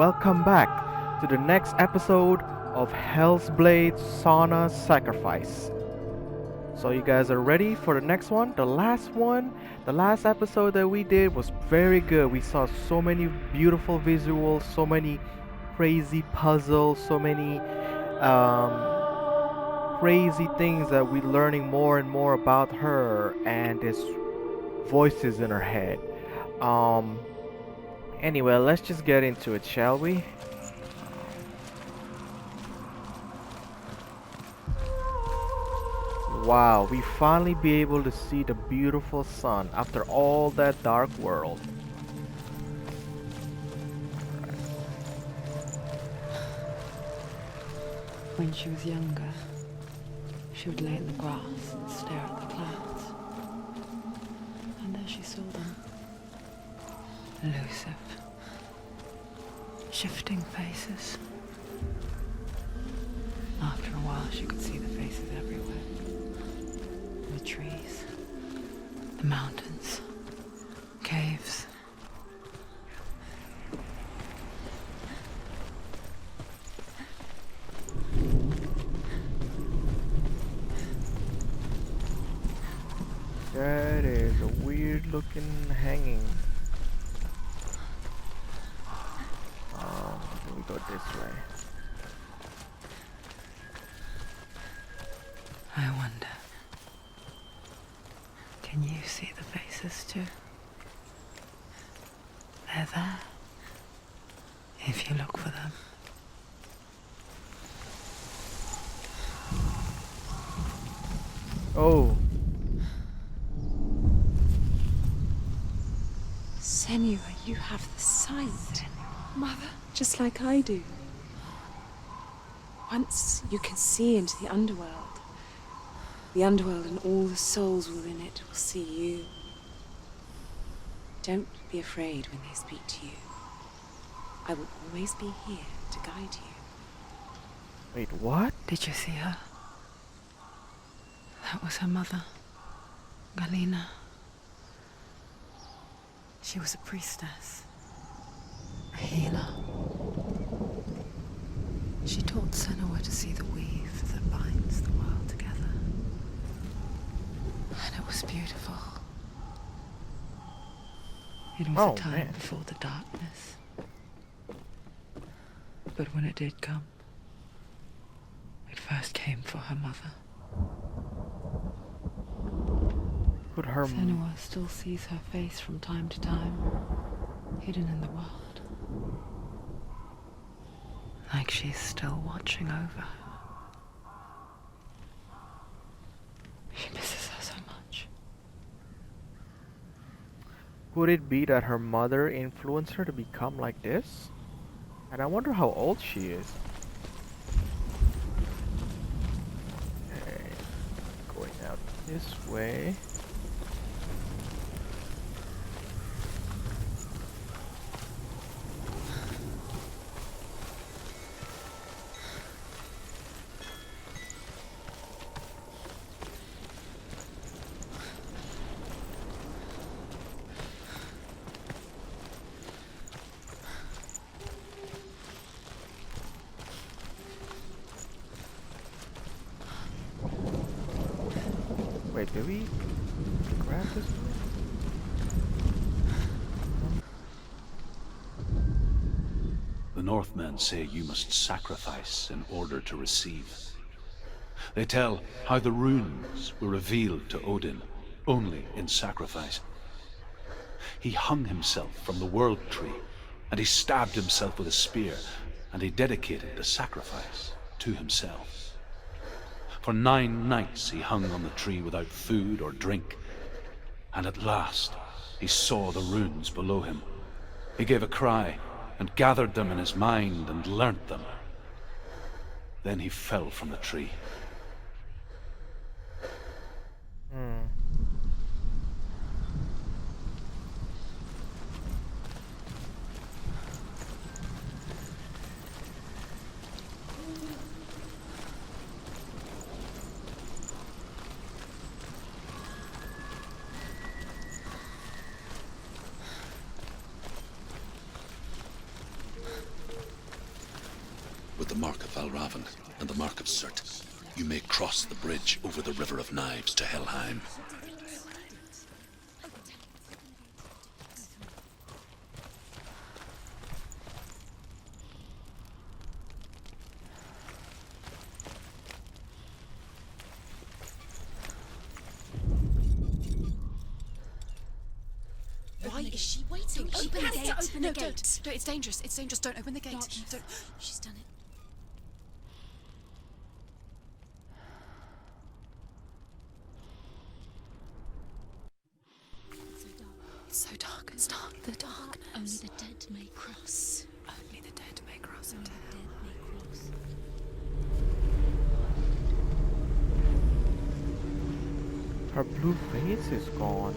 welcome back to the next episode of Hellblade Senua Sacrifice. So you guys are ready for the next one? The last episode that we did was very good. We saw so many beautiful visuals, so many crazy puzzles, so many crazy things that we're learning more and more about her and this voices in her head. Anyway, let's just get into it, shall we? Wow, we finally be able to see the beautiful sun after all that dark world. When she was younger, she would lay in the grass and stare at the clouds. And there she saw them. Elusive. Shifting faces. After a while, she could see the faces everywhere. The trees, the mountains, caves. That is a weird looking hanging. We go this way. I wonder, can you see the faces too? They're there, if you look for them. Oh. Senua, you have the sight. Mother, just like I do. Once you can see into the underworld and all the souls within it will see you. Don't be afraid when they speak to you. I will always be here to guide you. Wait, what? Did you see her? That was her mother, Galina. She was a priestess, a healer. She taught Senua to see the weave that binds the world together. And it was beautiful. It was a time before the darkness. But when it did come, it first came for her mother. Senua still sees her face from time to time, hidden in the world. Like she's still watching over her. She misses her so much. Could it be that her mother influenced her to become like this? And I wonder how old she is. Okay, going out this way. Wait, did we grab this one? The Northmen say you must sacrifice in order to receive. They tell how the runes were revealed to Odin only in sacrifice. He hung himself from the world tree, and he stabbed himself with a spear, and he dedicated the sacrifice to himself. For 9 nights he hung on the tree without food or drink, and at last he saw the runes below him. He gave a cry and gathered them in his mind and learnt them. Then he fell from the tree. With the mark of 𝕻𝖓𝖉𝖆 and the mark of 𝕻𝖊𝖎, you may cross the bridge over the River of Knives to Helheim. Why is she waiting? Open the gate. Open the gate. Don't. It's dangerous. It's dangerous. Don't open the gate. Don't. She's done it. It's so dark. It's dark. The darkness. Only the dead may cross. Only the dead may cross into hell. Her blue face is gone.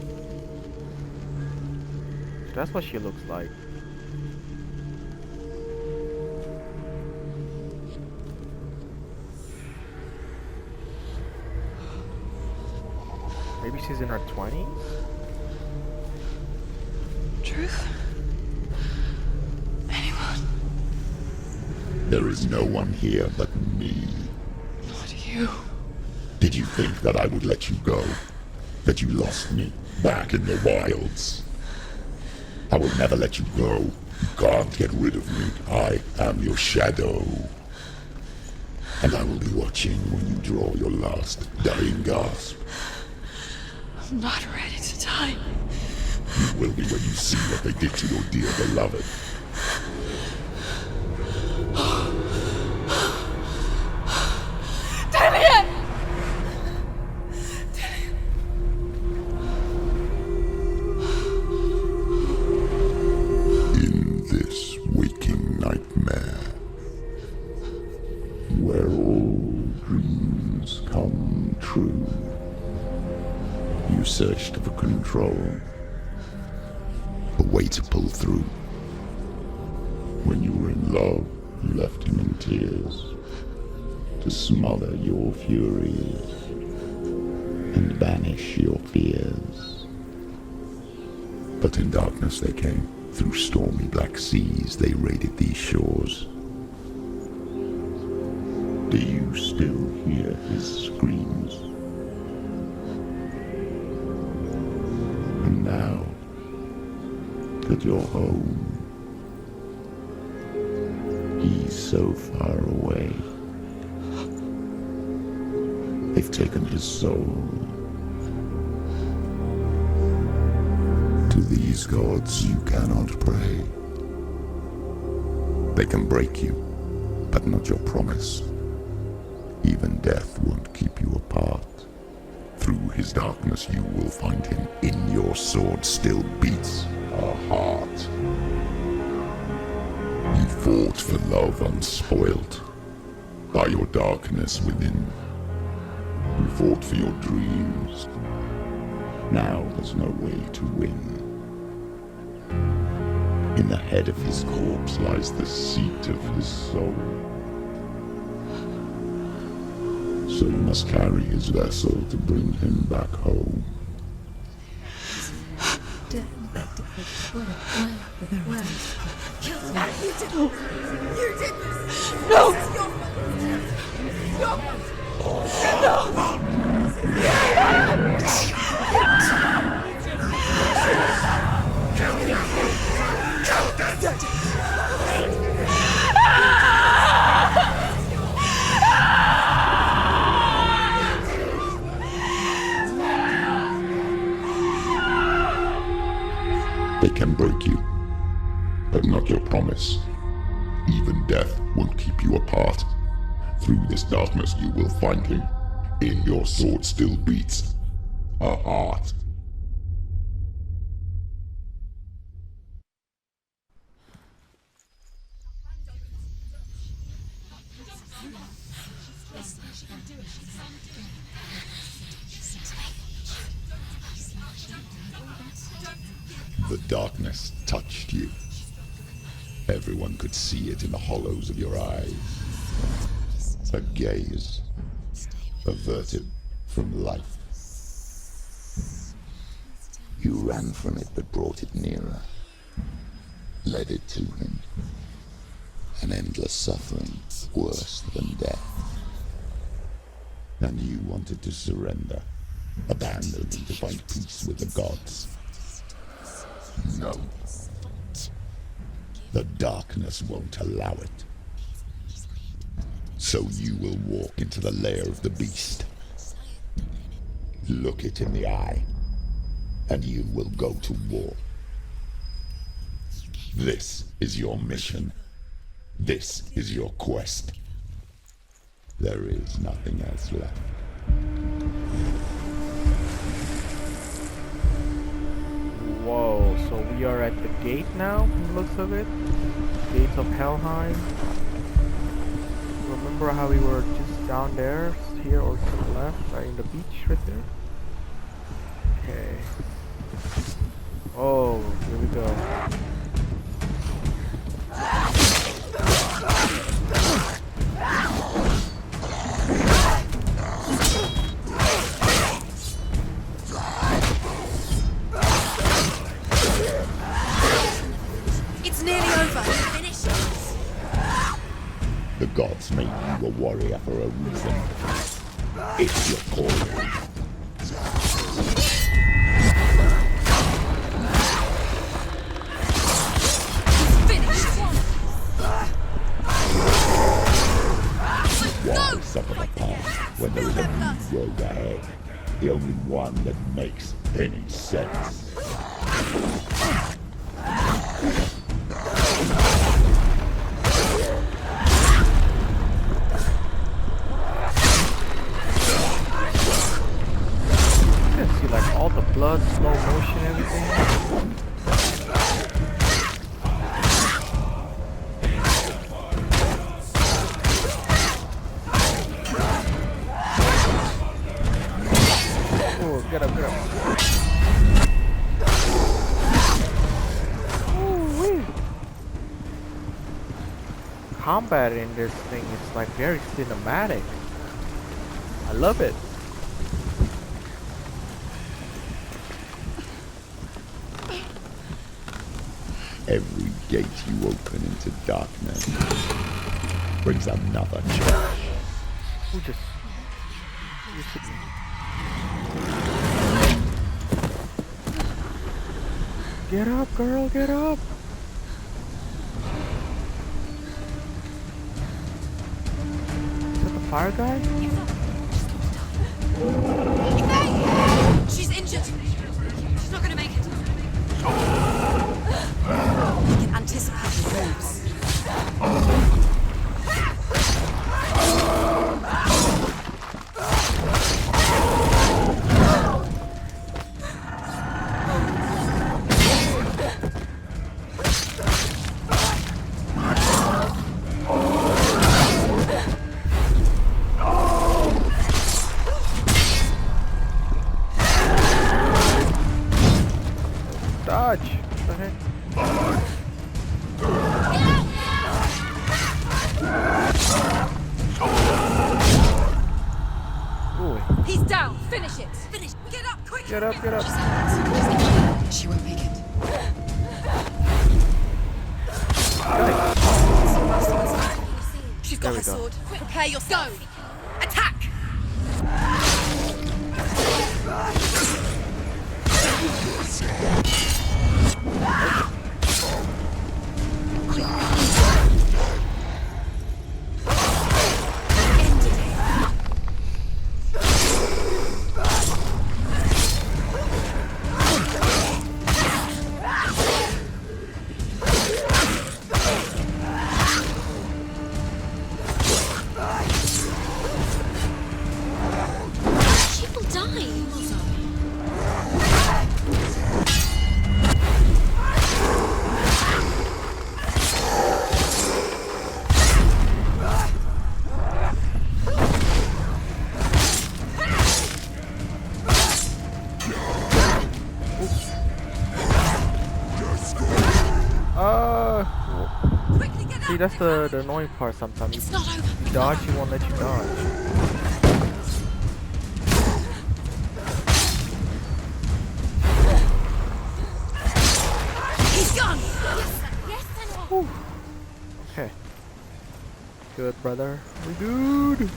That's what she looks like. Maybe she's in her 20s? Truth? Anyone? There is no one here but me. Not you. Did you think that I would let you go? That you lost me back in the wilds? I will never let you go. You can't get rid of me. I am your shadow. And I will be watching when you draw your last dying gasp. I'm not ready to die. You will be when you see what they did to your dear beloved. In this waking nightmare, where all dreams come true, you searched for control, a way to pull through. When you were in love, you left him in tears, to smother your furies and banish your fears. But in darkness they came, through stormy black seas they raided these shores. Do you still hear his screams? And now that you're home, he's so far away. They've taken his soul. To these gods you cannot pray. They can break you, but not your promise. Even death won't keep you apart. Through his darkness you will find him. In your sword still beats a heart. You fought for love unspoilt by your darkness within. You fought for your dreams. Now there's no way to win. In the head of his corpse lies the seat of his soul. So you must carry his vessel to bring him back home. They can break you, but not your promise. Even death won't keep you apart. Through this darkness you will find him. In your sword still beats a heart. The darkness touched you. Everyone could see it in the hollows of your eyes. A gaze averted from life. You ran from it but brought it nearer, led it to him, and an endless suffering worse than death. And you wanted to surrender, abandon and to find peace with the gods. No. The darkness won't allow it. So you will walk into the lair of the beast. Look it in the eye, and you will go to war. This is your mission. This is your quest. There is nothing else left. Whoa, so we are at the gate now, from the looks of it. Gates of Helheim. Remember how we were just down there, here or to the left, right in the beach right there? Okay. Oh, here we go. It's nearly over. Finish it. The gods made you a warrior for a reason. It's your calling. Why suffer the past when there is a new road ahead? The only one that makes any sense. See, like all the blood, slow motion, everything. Get up, get up. Ooh-wee. Combat in this thing is like very cinematic. I love it. Every gate you open into darkness brings another challenge. Who just... Get up, girl, get up! Is that the fire guy? She's injured. She's not going to make it. We can anticipate the moves. Dodge! What the heck? Ooh. He's down. Finish it. Finish. Get up, quick. Get up, get up. She won't make it. Guys. She's There got we her go. sword. Prepare yourself. Go. Attack. She will die. Quickly get See, up. that's the annoying part sometimes. It's not over. You dodge, he won't let you dodge. He's gone. Yes, Senua. Okay. good, brother. We good.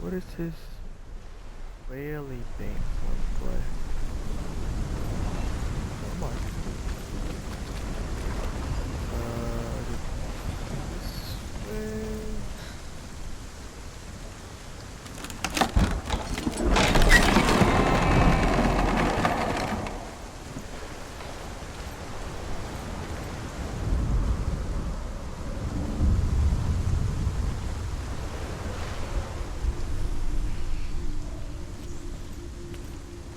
What is this? Really thing. Come on. This way.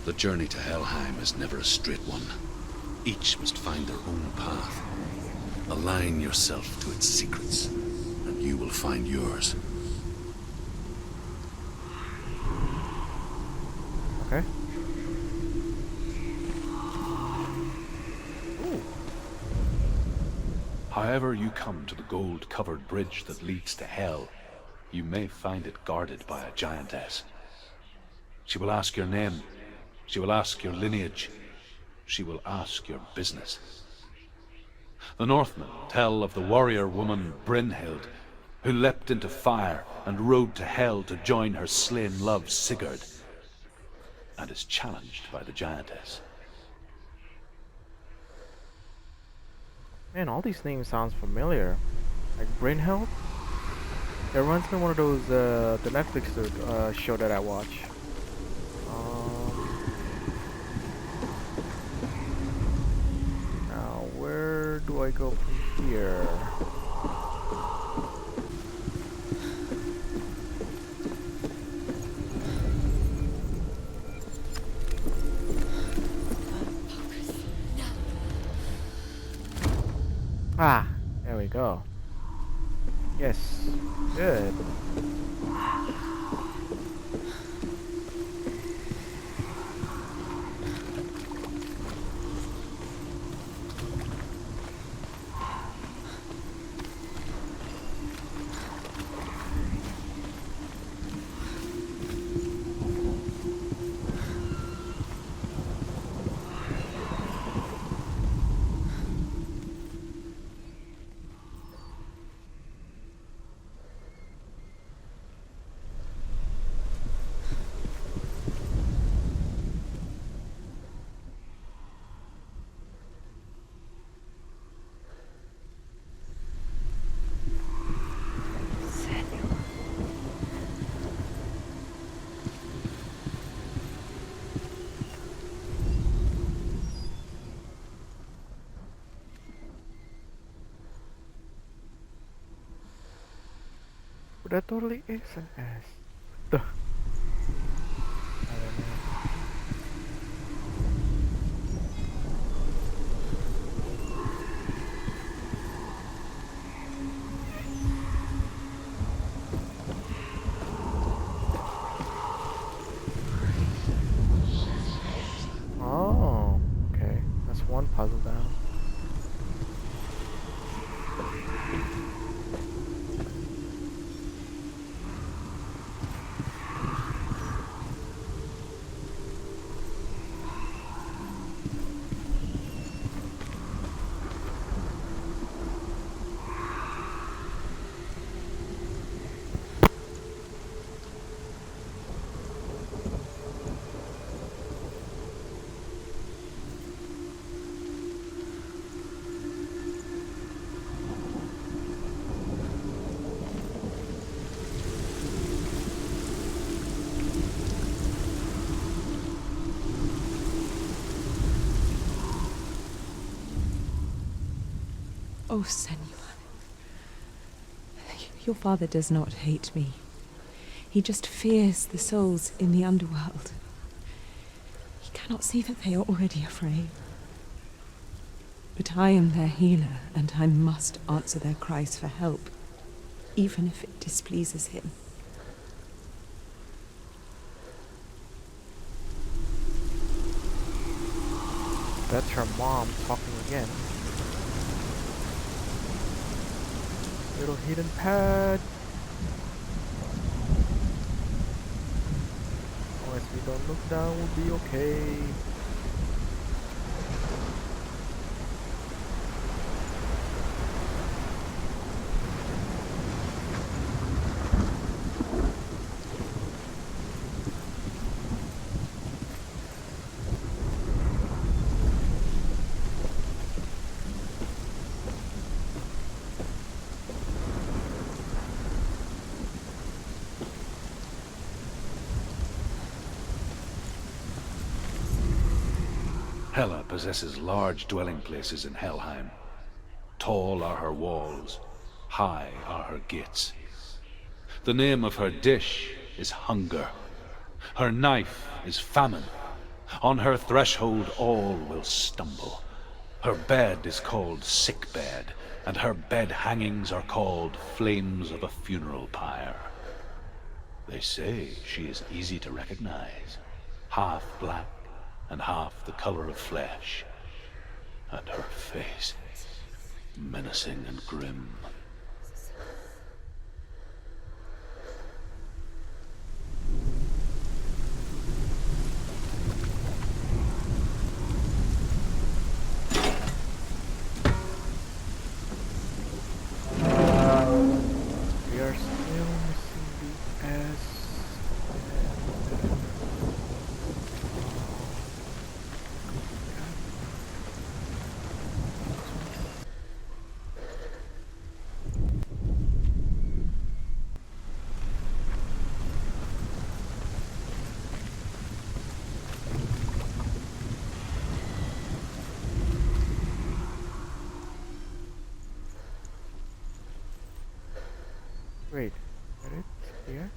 The journey to Helheim is never a straight one. Each must find their own path. Align yourself to its secrets, and you will find yours. Okay. Ooh. However you come to the gold-covered bridge that leads to Hell, you may find it guarded by a giantess. She will ask your name. She will ask your lineage. She will ask your business. The Northmen tell of the warrior woman Brynhild, who leapt into fire and rode to Hell to join her slain love Sigurd, and is challenged by the giantess. Man, all these names sounds familiar. Like Brynhild? It reminds me of one of those, the Netflix show that I watch. Now, where do I go from here? Ah, there we go. Yes, good. That totally is an S. Duh. I don't know. Oh, okay. That's one puzzle down. Oh, Senua. Your father does not hate me. He just fears the souls in the underworld. He cannot see that they are already afraid. But I am their healer, and I must answer their cries for help, even if it displeases him. That's her mom talking again. Little hidden pad. Oh, as we don't look down, we'll be okay. Hela possesses large dwelling places in Helheim. Tall are her walls, high are her gates. The name of her dish is hunger. Her knife is famine. On her threshold all will stumble. Her bed is called sick bed, and her bed hangings are called flames of a funeral pyre. They say she is easy to recognize, half black and half the color of flesh, and her face menacing and grim. We are still missing the S. Wait, got it here?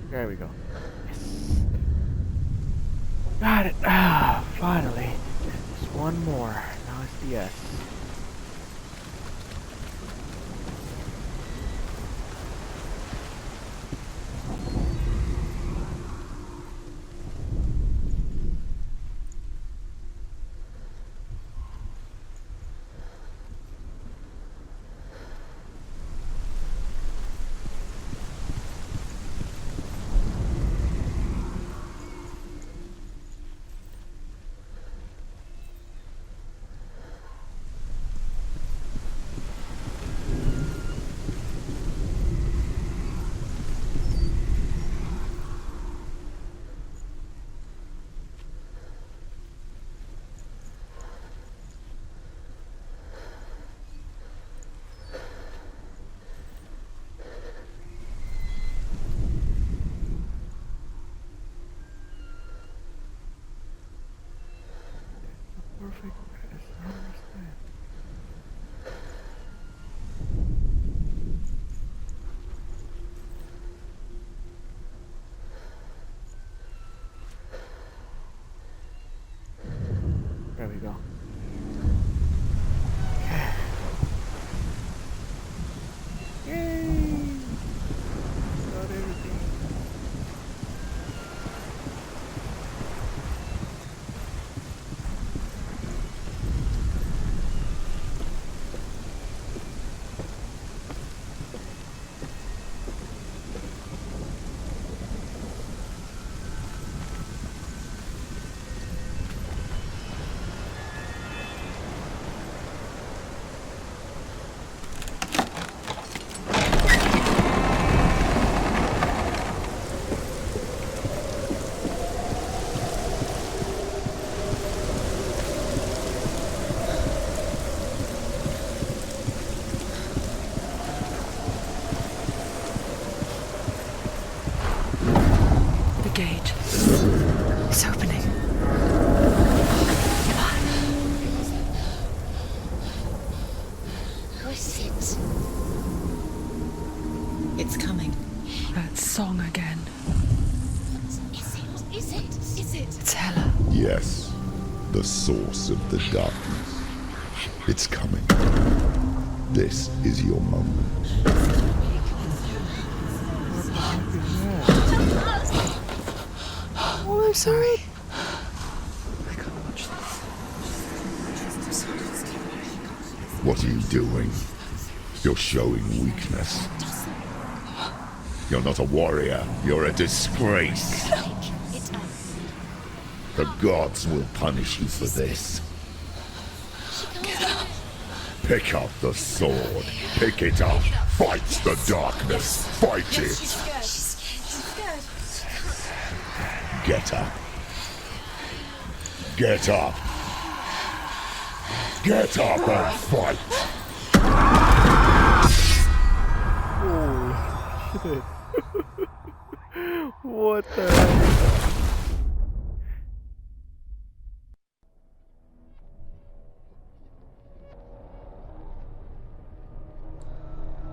There we go. Yes. Got it. Ah, finally. Just one more. Now it's the S. Perfect. I don't understand. There we go. Okay. Yay! Got everything. Gate. It's opening. Who is it? It's coming. That song again. Is it? Is it? Is it? It's Hela. Yes, the source of the darkness. It's coming. This is your moment. Oh, I'm sorry. I can't watch this. What are you doing? You're showing weakness. You're not a warrior. You're a disgrace. The gods will punish you for this. Pick up the sword. Pick it up. Fight the darkness. Fight it. Get up. Get up. Get up and fight! Holy shit. What the heck?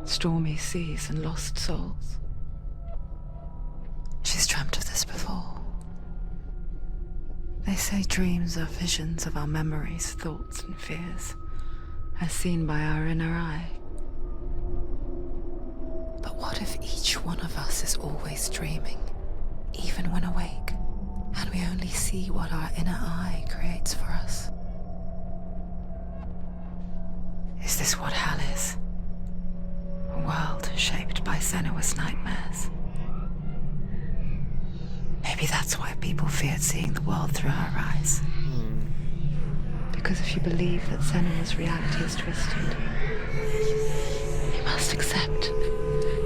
Stormy seas and lost souls. She's dreamt of this before. They say dreams are visions of our memories, thoughts, and fears, as seen by our inner eye. But what if each one of us is always dreaming, even when awake, and we only see what our inner eye creates for us? Is this what hell is? A world shaped by Senua's nightmares. Maybe that's why people feared seeing the world through her eyes. Because if you believe that Senua's reality is twisted, you must accept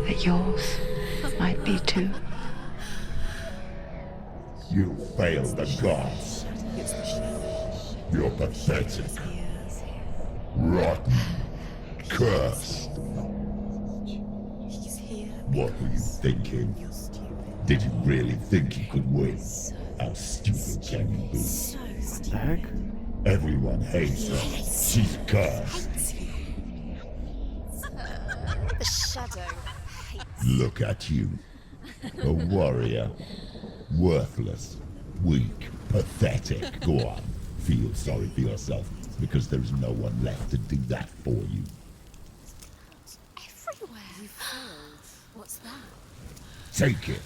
that yours might be too. You failed the gods. You're pathetic. Rotten. Cursed. What were you thinking? Did you really think you could win? How stupid can you be? What the heck? Everyone hates her. She's cursed. The shadow hates. Look at you. A warrior. Worthless. Weak. Pathetic. Go on. Feel sorry for yourself, because there's no one left to do that for you. Everywhere. You failed. What's that? Take it.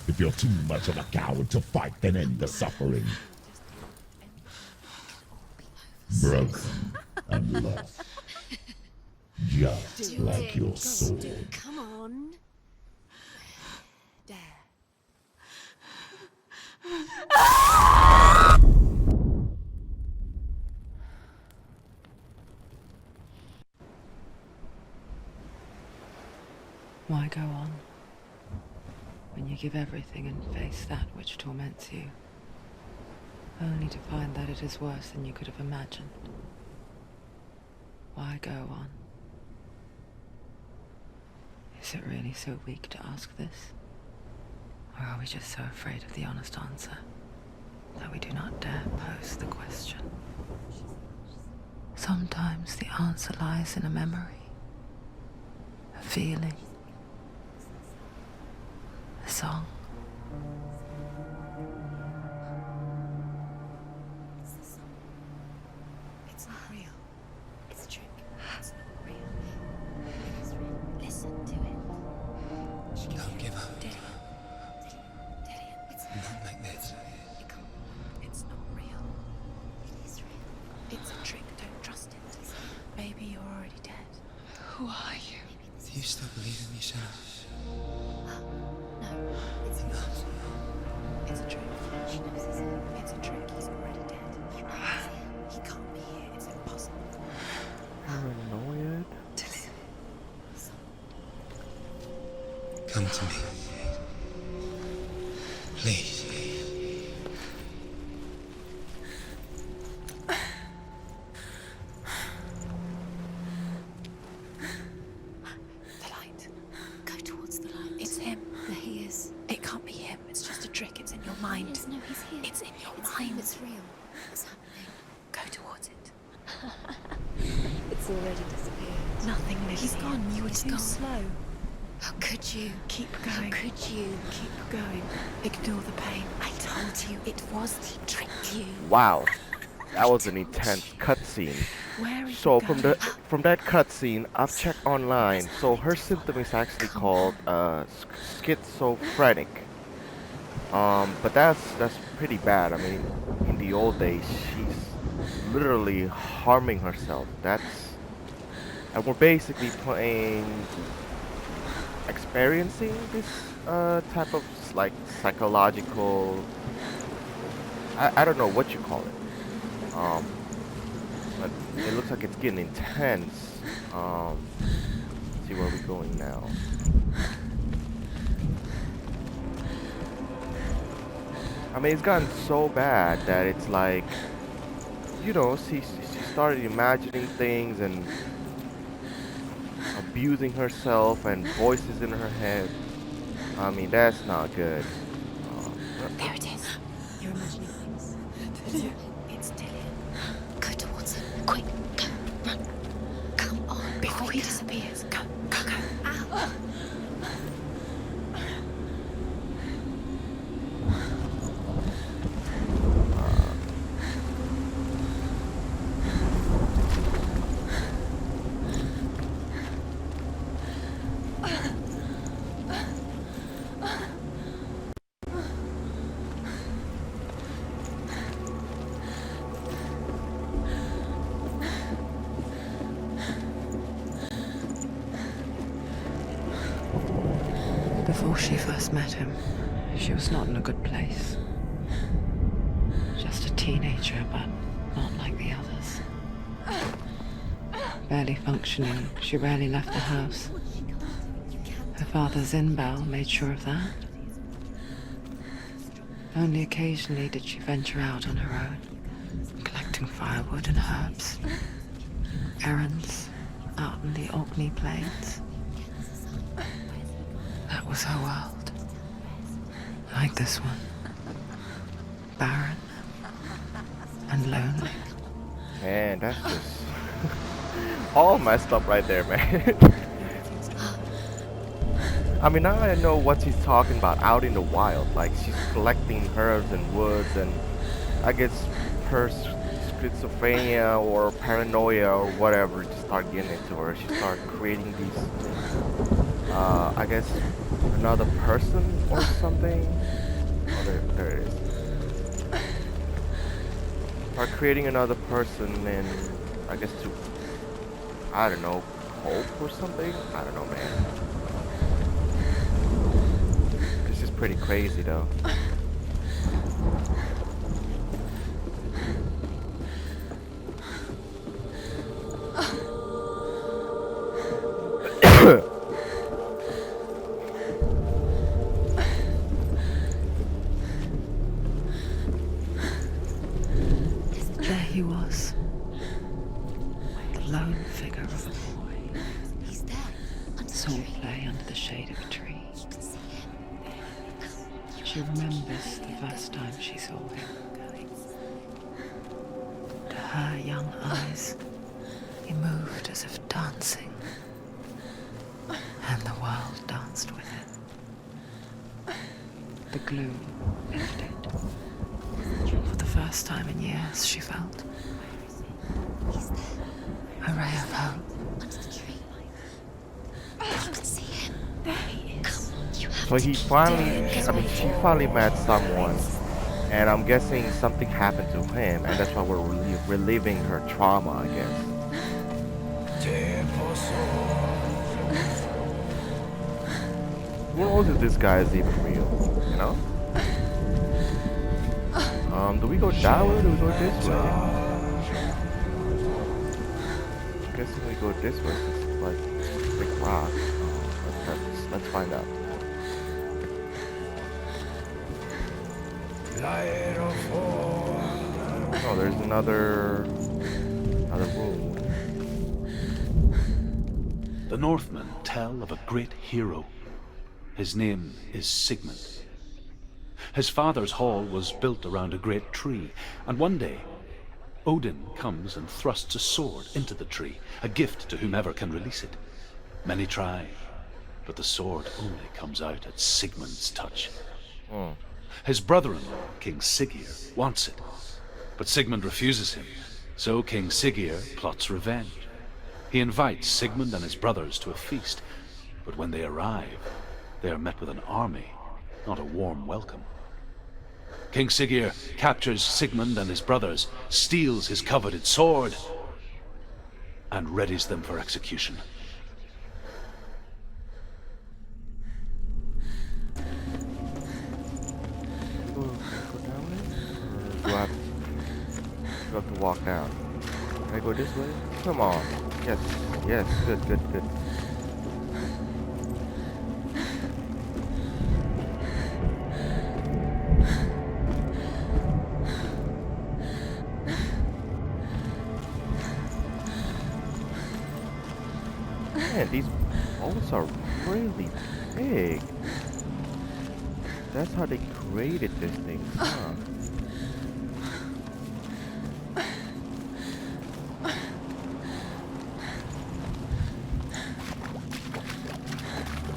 If you're too much of a coward to fight, then end the suffering. Broken and lost. Just like your sword. Come on. Dare. Why go on when you give everything and face that which torments you, only to find that it is worse than you could have imagined? Why go on? Is it really so weak to ask this? Or are we just so afraid of the honest answer that we do not dare pose the question? Sometimes the answer lies in a memory, a feeling, a song. It's not real. It's a trick. It's not real. It is real. Listen to it. Don't give up. Daddy. It's Not like this. it can't. It's not real. It is real. It's a trick. Don't trust it. Maybe you're already dead. Who are you? Do you still believe in yourself? No, it's not. It's a trick. She knows it's him. It's a trick. He's already dead. He knows it's him. He can't be here. It's impossible. I don't know yet. Come to me. Please. The light. Go towards the light. It's him. There he is. It can't be him. It's just a trick. It's in your mind. No, he's here. It's in your mind. It's real. It's happening. Go towards it. It's already disappeared. Nothing lives He's here. Gone. You were too slow. How could you? Keep going. How could you? Keep going. Ignore the pain. I told you it was to trick you. Wow, that was an intense cutscene. Where are you So going? from that cutscene, I've checked online. So her symptom is actually called schizophrenic. But that's pretty bad. I mean, in the old days, she's literally harming herself. And we're basically experiencing this type of like psychological. I don't know what you call it. But it looks like it's getting intense. Let's see where we're going now. I mean, it's gotten so bad that it's like you know, she started imagining things and abusing herself and voices in her head. I mean, that's not good. There it is. You're imagining things. It's 𝕻𝖆𝖏. Go towards it. Quick, go, run. Come on, before he disappears. Go, go, go. Ow. Before she first met him, she was not in a good place. Just a teenager, but not like the others. Barely functioning, she rarely left the house. Her father 𝕻𝖆𝖓𝖆 made sure of that. Only occasionally did she venture out on her own, collecting firewood and herbs. Errands out in the 𝕻𝖚𝖐 plains. That was her world. Like this one. Barren and lonely. Man, that's just all messed up right there, man. I mean, now I know what she's talking about out in the wild. Like, she's collecting herbs and woods, and I guess her schizophrenia or paranoia or whatever just start getting into her. She started creating these, I guess, another person or something. Oh, there it is. Start creating another person, and I guess to, I don't know, hope or something. I don't know, man. This is pretty crazy, though. There he was, the lone figure of a boy. He's there. Under Saw the tree. play under the shade of a tree. You can see him. She remembers the first time she saw him. To her young eyes, he moved as if dancing, and the world danced with him. The gloom lifted. For the first time in years, she felt He's there. a ray of hope. Under the tree. You can see him. There he is. Come on, you have So to he keep finally, doing it. I mean, she finally met someone, and I'm guessing something happened to him, and that's why we're reliving her trauma, I guess. Who knows if this guy is even real, you know? Do we go that way or do we go this way? I'm guessing we go this way. It's like big rock. Let's find out. Oh, there's another room. The Northmen tell of a great hero. His name is Sigmund. His father's hall was built around a great tree, and one day, Odin comes and thrusts a sword into the tree, a gift to whomever can release it. Many try, but the sword only comes out at Sigmund's touch. His brother-in-law, King Siggeir, wants it, but Sigmund refuses him, so King Siggeir plots revenge. He invites Sigmund and his brothers to a feast, but when they arrive, they are met with an army, not a warm welcome. King Siggeir captures Sigmund and his brothers, steals his coveted sword, and readies them for execution. Go down there? Or do I have to walk down? Can I go this way? Come on. Yes, yes, good, good, good. Man, these balls are really big. That's how they created this thing, huh?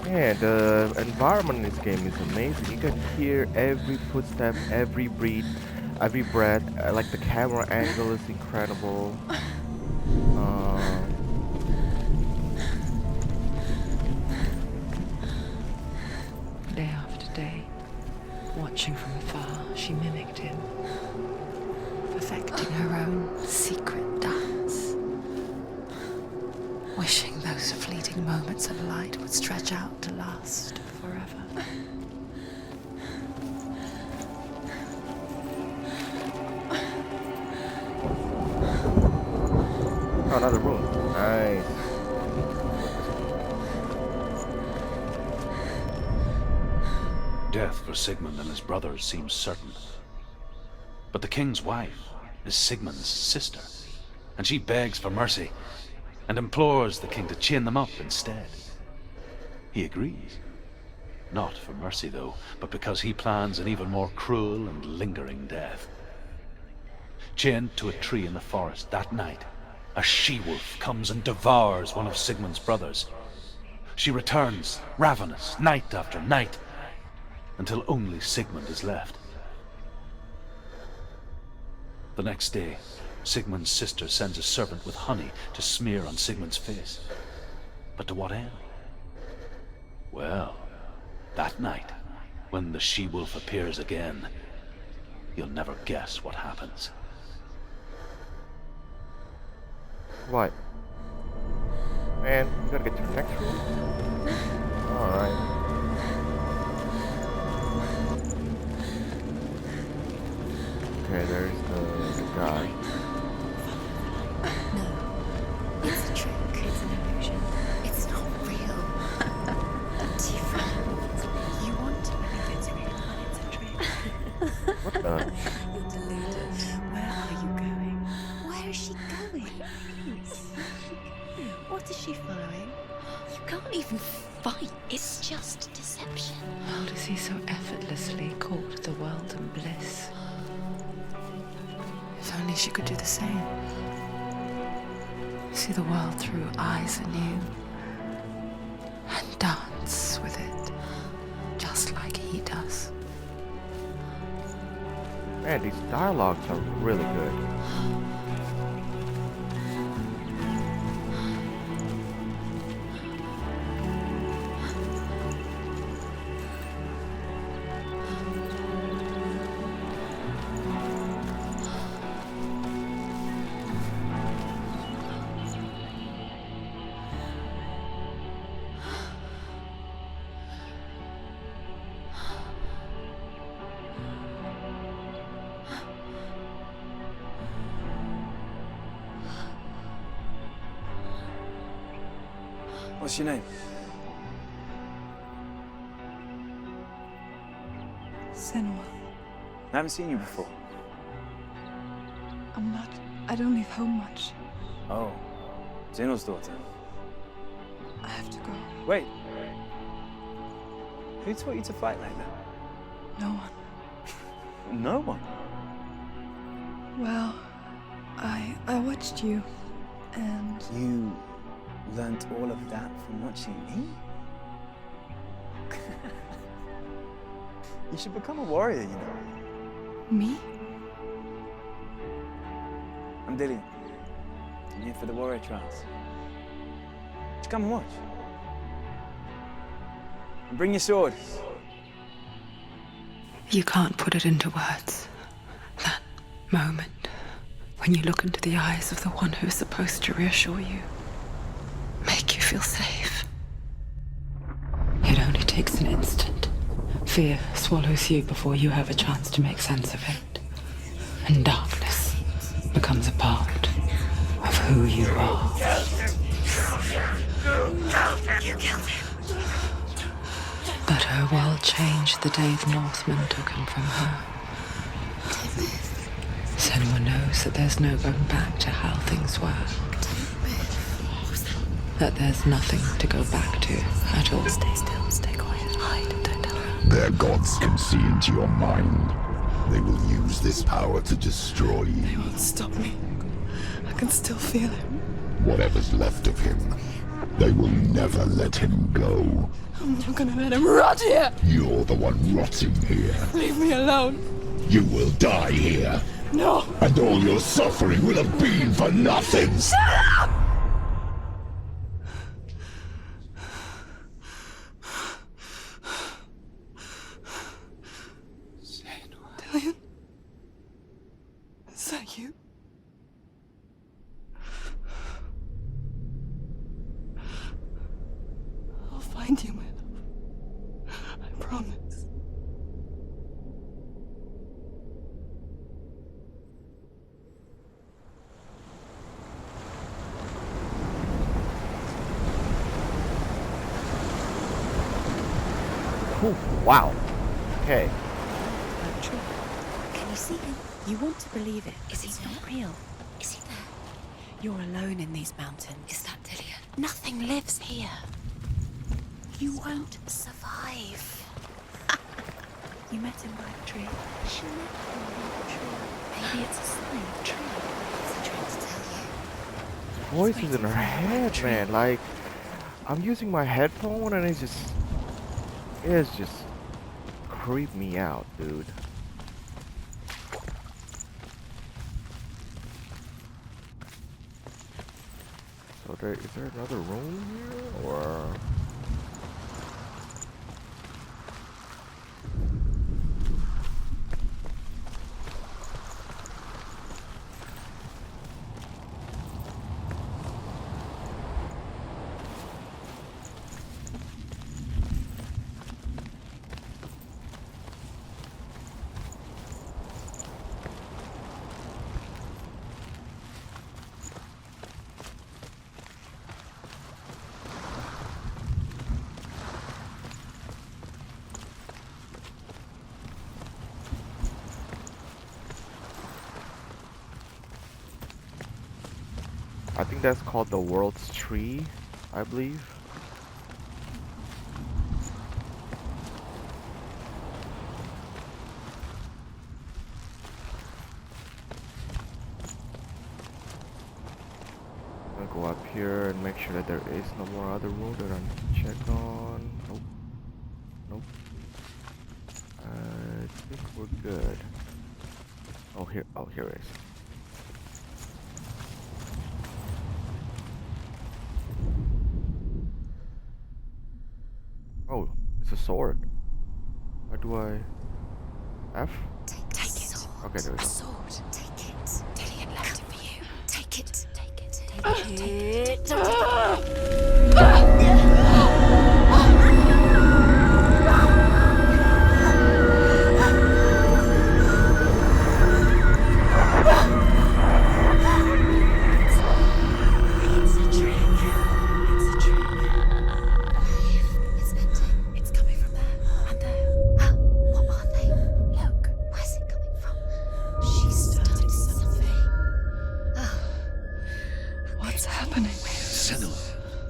Man, the environment in this game is amazing. You can hear every footstep, every breath. Like the camera angle is incredible. Day after day, watching from afar, she mimicked him, perfecting her own secret dance, wishing those fleeting moments of light would stretch out to last forever. Oh, another room. Nice. Death for Sigmund and his brothers seems certain. But the king's wife is Sigmund's sister, and she begs for mercy and implores the king to chain them up instead. He agrees. Not for mercy, though, but because he plans an even more cruel and lingering death. Chained to a tree in the forest that night, a she-wolf comes and devours one of Sigmund's brothers. She returns, ravenous, night after night, until only Sigmund is left. The next day, Sigmund's sister sends a servant with honey to smear on Sigmund's face. But to what end? Well, that night, when the she-wolf appears again, you'll never guess what happens. What? Man, we gotta get to the next room? Alright. Okay, there's the guy. No, it's a trick. It's an illusion. It's not real. Different. You want to believe it's real, but it's a trick. What the? You're deluded. Where are you going? Where is she going? What is she following? You can't even fight. It's just deception. How does he so effortlessly court the world and bliss? If only she could do the same. See the world through eyes anew and dance with it, just like he does. Man, these dialogues are really good. What's your name? Senua. I haven't seen you before. I don't leave home much. Oh, Zeno's daughter. I have to go. Wait. Who taught you to fight like that? No one. No one. Well, I watched you, and You learnt all of that from watching me? You should become a warrior, you know. me? I'm 𝕮𝖍𝖆𝖔𝖙𝖎𝖈. I'm here for the warrior trials. Just come and watch. And bring your sword. You can't put it into words. That moment when you look into the eyes of the one who's supposed to reassure you, make you feel safe. It only takes an instant. Fear swallows you before you have a chance to make sense of it. And darkness becomes a part of who you are. But her world changed the day the Northmen took him from her. Senua knows that there's no going back to how things were. That there's nothing to go back to at all. Stay still, stay quiet, hide, don't tell her. Their gods can see into your mind. They will use this power to destroy you. They won't stop me. I can still feel him. Whatever's left of him, they will never let him go. I'm not gonna let him rot here! You're the one rotting here. Leave me alone! You will die here. No! And all your suffering will have been for nothing. Shut up! 𝕻𝖆𝖓𝖉𝖆? Is that you? I'll find you, my love. I promise. Ooh, wow. Okay. True. Can you see him? You want to believe it. Is he not real? Is he there? You're alone in these mountains. Is that 𝕻𝖎𝖏? Nothing lives here. You won't survive. You met him by a tree. She met him by a tree. Maybe it's a sign. A tree. What's he trying to tell you? Voices in her head, man. Like, I'm using my headphone and it's just creep me out, dude. So is there another room here, or? I think that's called the world's tree, I believe. I'm gonna go up here and make sure that there is no more other room that I need to check on. Nope. Nope. I think we're good. Oh, here it is. Oh, it's a sword. Why do I... F? Take it. Okay, there we go. A sword. Take it. 𝕻𝖎𝖏 left it for you. Take it. Take it. Take it. Take it.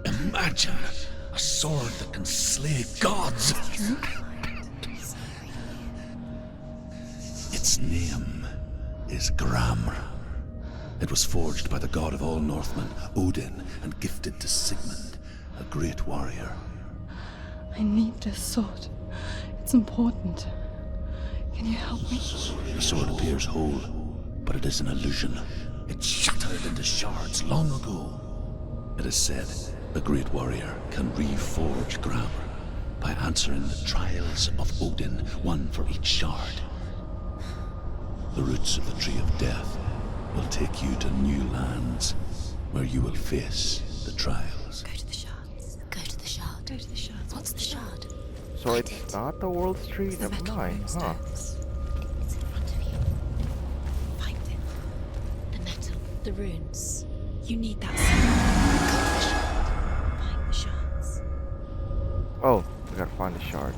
Imagine a sword that can slay gods. Its name is 𝕻𝖓𝖏𝖓. It was forged by the god of all Northmen, Odin, and gifted to Sigmund, a great warrior. I need this sword. It's important. Can you help me? The sword appears whole, but it is an illusion. It shattered into shards long ago. It is said a great warrior can reforge 𝕻𝖏𝖏 by answering the trials of Odin, one for each shard. The roots of the Tree of Death will take you to new lands where you will face the trials. Go to the shards. Go to the shard. Go to the shards. What's the shard? So it's not the world's tree? Never mind, huh? It's in front of you. Find it. The metal. The runes. You need that sword. Find the shards. Oh, we gotta find the shards.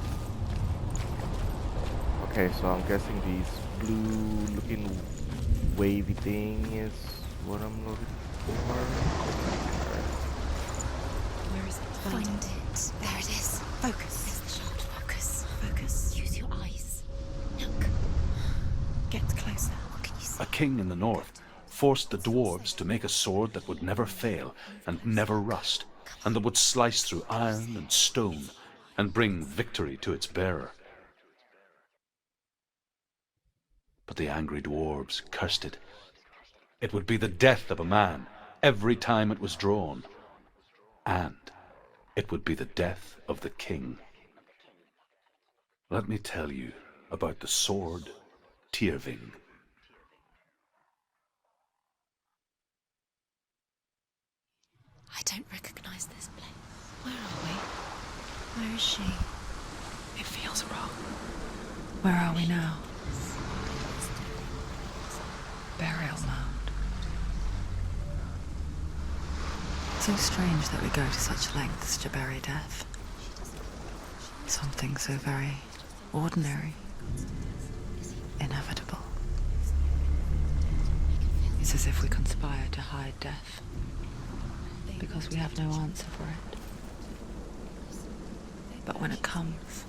Okay, so I'm guessing these blue looking wavy thing is what I'm looking for. find it. There it is. Focus. There's the shard. Focus. Focus. Use your eyes. Look. Get closer. What can you see? A king in the north forced the dwarves to make a sword that would never fail and never rust, and that would slice through iron and stone and bring victory to its bearer. But the angry dwarves cursed it. It would be the death of a man every time it was drawn, and it would be the death of the king. Let me tell you about the sword 𝕻𝖆𝖕. I don't recognize this place. Where are we? Where is she? It feels wrong. Where are we now? Burial mound. So strange that we go to such lengths to bury death. Something so very ordinary, inevitable. It's as if we conspire to hide death, because we have no answer for it. But when it comes,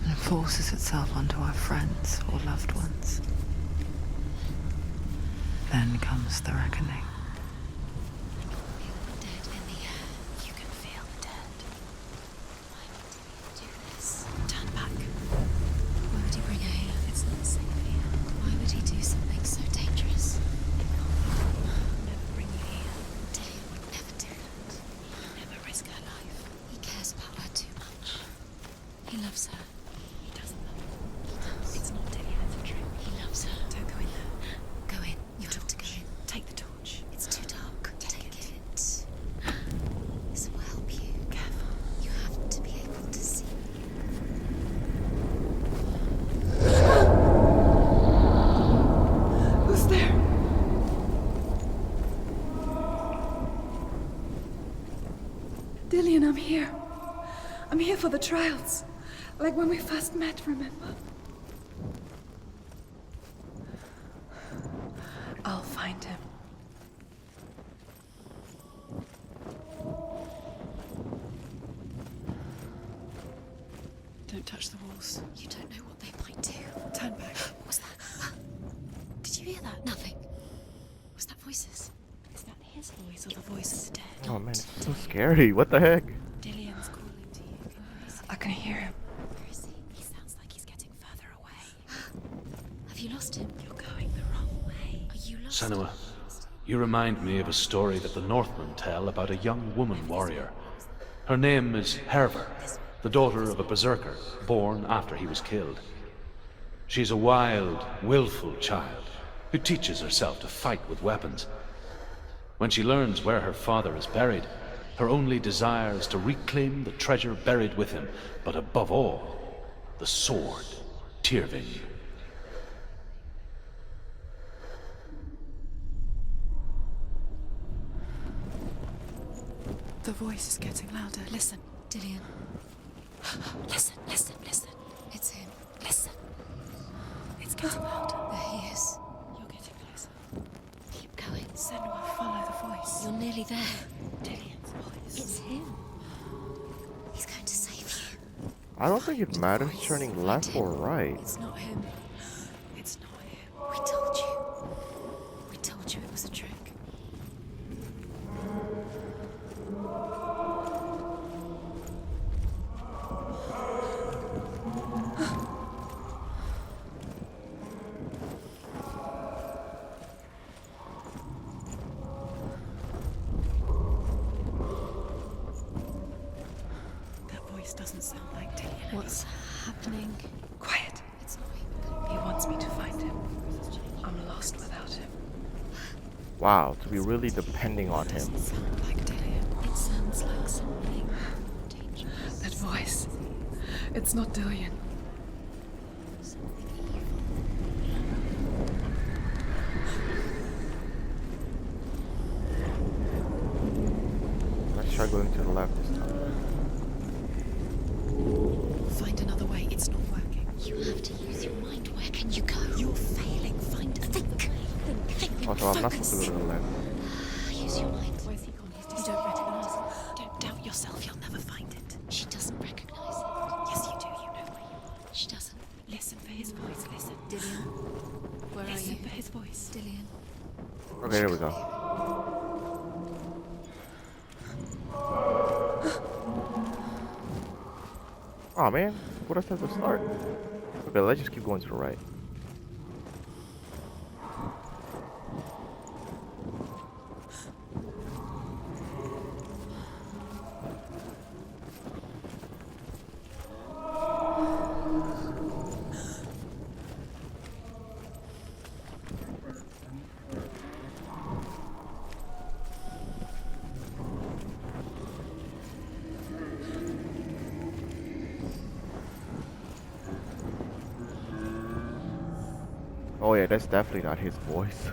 and forces itself onto our friends or loved ones, then comes the reckoning. Dead in the air. You can feel the dead. Why would he do this? Turn back. Why would he bring her here? It's not safe here. Why would he do something so dangerous? Never bring you here. Dale would never do that. Never risk her life. He cares about her too much. He loves her. He doesn't love her. He does. It's not Dillian, it's a trick. He loves her. Don't go in there. Go in. You have to go in. Take the torch. It's too dark. Take it. This will help you. Careful. You have to be able to see. Who's there? Dillian, I'm here. I'm here for the trials. Like when we first met, remember? I'll find him. Don't touch the walls. You don't know what they might do. Turn back. What was that? Did you hear that? Nothing. Was that voices? Is that his voice or the voice of the dead? Oh man, it's so scary. What the heck? Dillian's calling to you. I can hear him. Where is he? He sounds like he's getting further away. Have you lost him? You're going the wrong way. Are you lost? Senua, you remind me of a story that the Northmen tell about a young woman warrior. Her name is 𝕻𝖆𝖕, the daughter of a berserker born after he was killed. She's a wild, willful child who teaches herself to fight with weapons. When she learns where her father is buried, her only desire is to reclaim the treasure buried with him, but above all, the sword 𝕻𝖆𝖕. The voice is getting louder. Listen, Dillian. Listen, listen, listen. It's him. Listen. It's getting louder. There he is. You're getting closer. Keep going. Senua, follow the voice. You're nearly there. Dillian's voice. It's him. He's going to save you. I don't think it matters turning left or right. It's not him. It's not him. We told you. We told you it was a trick. That voice doesn't sound like Dillian. What's happening? Quiet. It's not even. He wants me to find him. I'm lost without him. Wow, to be really depending on him. Doesn't sound like Dillian. It sounds like something dangerous. That voice. It's not Dillian. Something evil. Let's try going to the left this time. Find another way. It's not working. You have to use your mind. Where can you go? You're failing. Find a think. Think. Oh, so I'm not supposed to go to the left. Use your mind. Where's he gone? You don't recognize him. Don't doubt yourself. his voice. Dillian. Okay, here we go. Oh man, what else has to start? Okay, let's just keep going to the right. Oh yeah, that's definitely not his voice.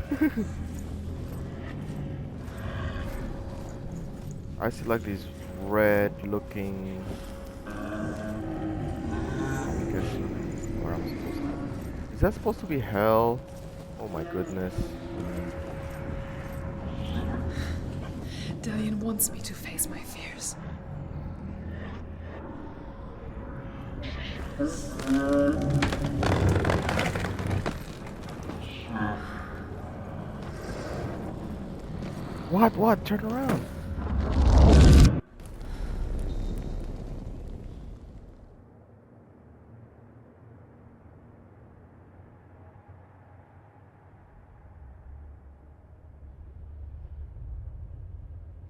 I see like these red looking, I guess, where I'm supposed to, is that supposed to be hell? Oh my goodness. Dillian wants me to face my fears. What? Turn around.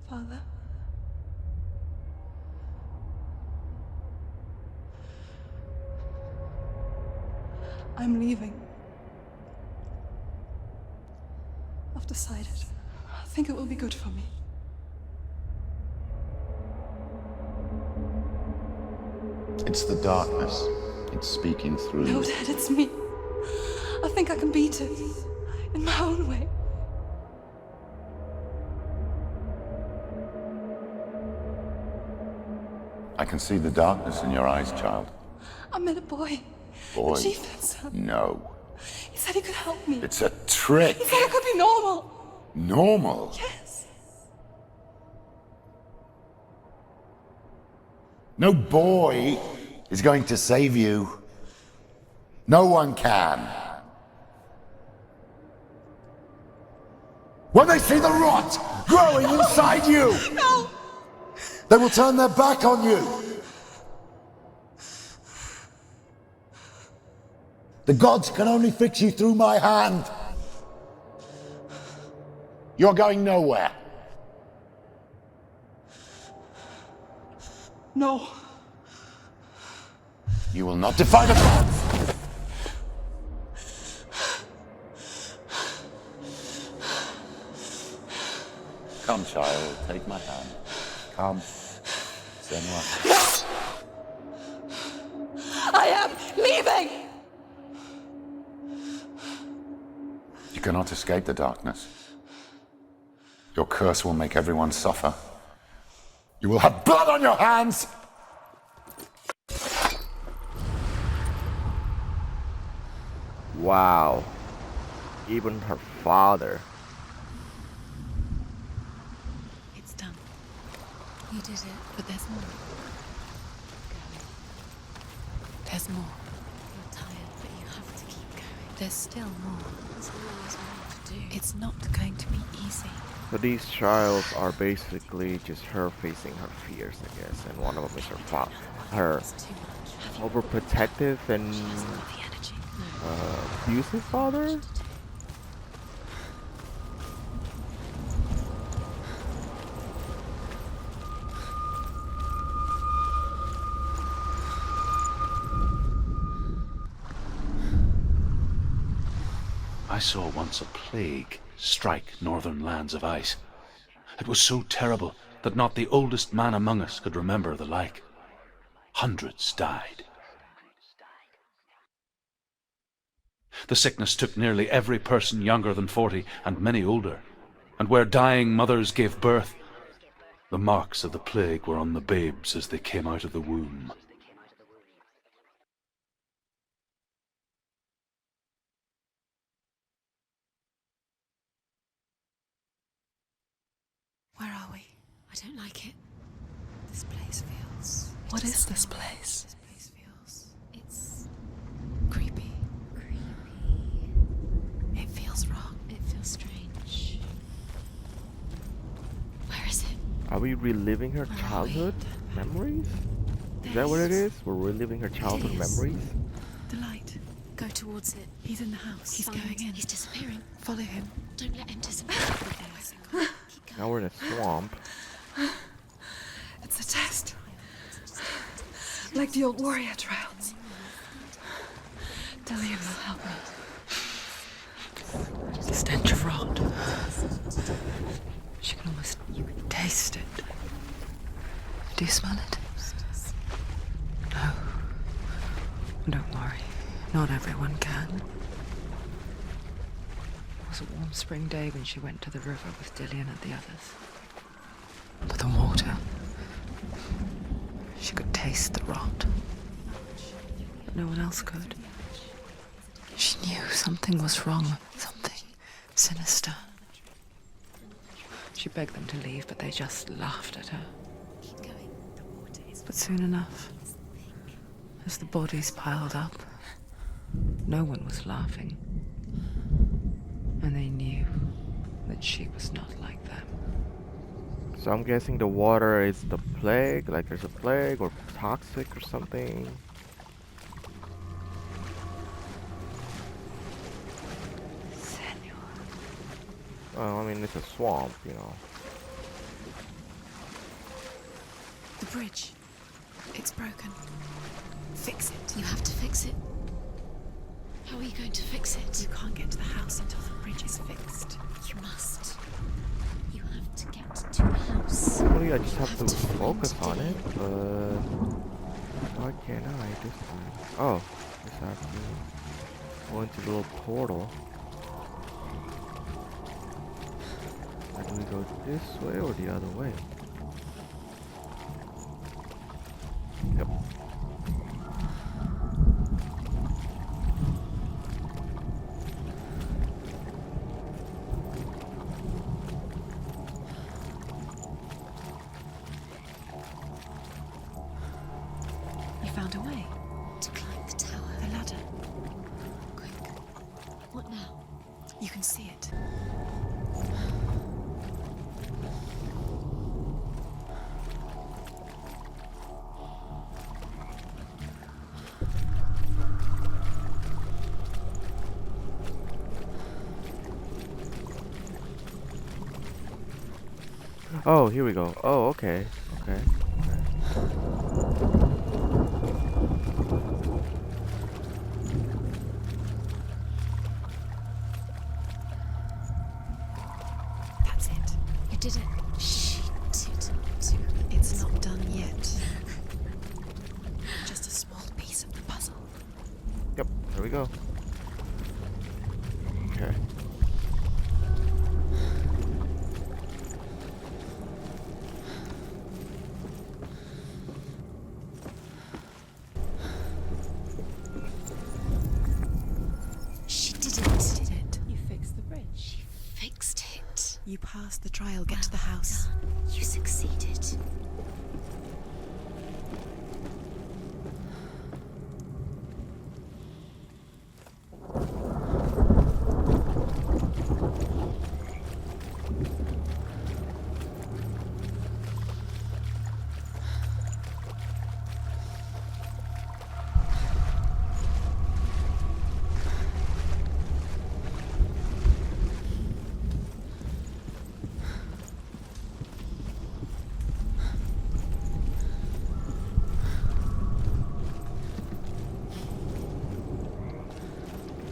Father? I'm leaving. I've decided. I think it will be good for me. It's the darkness. It's speaking through No, you. Dad, it's me. I think I can beat it. In my own way. I can see the darkness in your eyes, child. I met a boy. Boy. The chief said so. No. He said he could help me. It's a trick. He said I could be normal. Normal? Yes. No boy is going to save you. No one can. When they see the rot growing inside you, No! they will turn their back on you. The gods can only fix you through my hand. You're going nowhere. No. You will not defy the gods. Come, child, take my hand. Come. Senua. I am leaving! You cannot escape the darkness. Your curse will make everyone suffer. You will have blood on your hands! Wow. Even her father. It's done. You did it, but there's more. There's more. You're tired, but you have to keep going. There's still more. There's always more to do. It's not going to be easy. So these trials are basically just her facing her fears, I guess, and one of them is her It's too much. overprotective and The energy. abusive father. I saw once a plague strike northern lands of ice. It was so terrible that not the oldest man among us could remember the like. Hundreds died. The sickness took nearly every person younger than 40 and many older, and where dying mothers gave birth, the marks of the plague were on the babes as they came out of the womb. Where are we? I don't like it. This place feels... What is this place? This place feels... It's... creepy. It feels wrong. reliving her childhood memories? Is that what it is? We're reliving her childhood memories? The light. Go towards it. He's in the house. He's going in. He's disappearing. Follow him. Don't let him disappear. Now we're in a swamp. It's a test. Like the old warrior trials. 𝕻𝖎𝖓𝖉𝖆 will help me. The stench of rot. She can almost taste it. Do you smell it? No. Don't worry. Not everyone can. It was a warm spring day when she went to the river with 𝕻𝖎𝖓 and the others. But the water... She could taste the rot. But no one else could. She knew something was wrong. Something sinister. She begged them to leave, but they just laughed at her. But soon enough, as the bodies piled up, no one was laughing. And they knew that she was not like them. So I'm guessing the water is the plague, like there's a plague or toxic or something. Senua. Well, I mean, it's a swamp, you know. The bridge. It's broken. Fix it. You have to fix it. How are you going to fix it? You can't get to the house until the bridge is fixed. You must. You have to get to the house. Probably I just have to focus on it, but why can't I this time? Oh, just have to go into the little portal. Or do we go this way or the other way? Yep. You found a way to climb the tower. The ladder. Quick. What now? You can see it. Oh, here we go. Oh, okay. Okay. That's it. You did it. She did do it. It's not done yet. Just a small piece of the puzzle. Yep, there we go. Okay. She did it. You fixed the bridge. She fixed it. You passed the trial. Get to the house. You succeeded.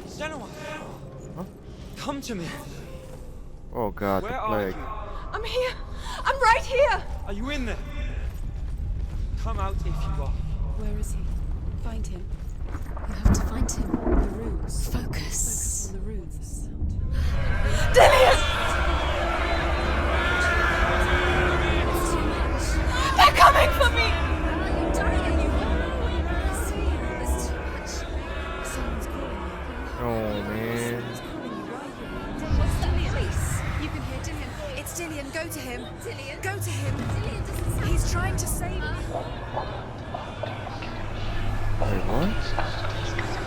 Senua! Huh? Come to me. Oh god, Where the are plague. you? I'm here. I'm right here. Are you in there? Come out if you are. Where is he? Find him. You have to find him. The runes. Focus. On the runes. 𝕻𝖎𝖓! They're coming for me. Oh man. You can hear 𝕻𝖎𝖓. It's 𝕻𝖎𝖓. Go to him. Go to him. He's trying to save me. Wait, what?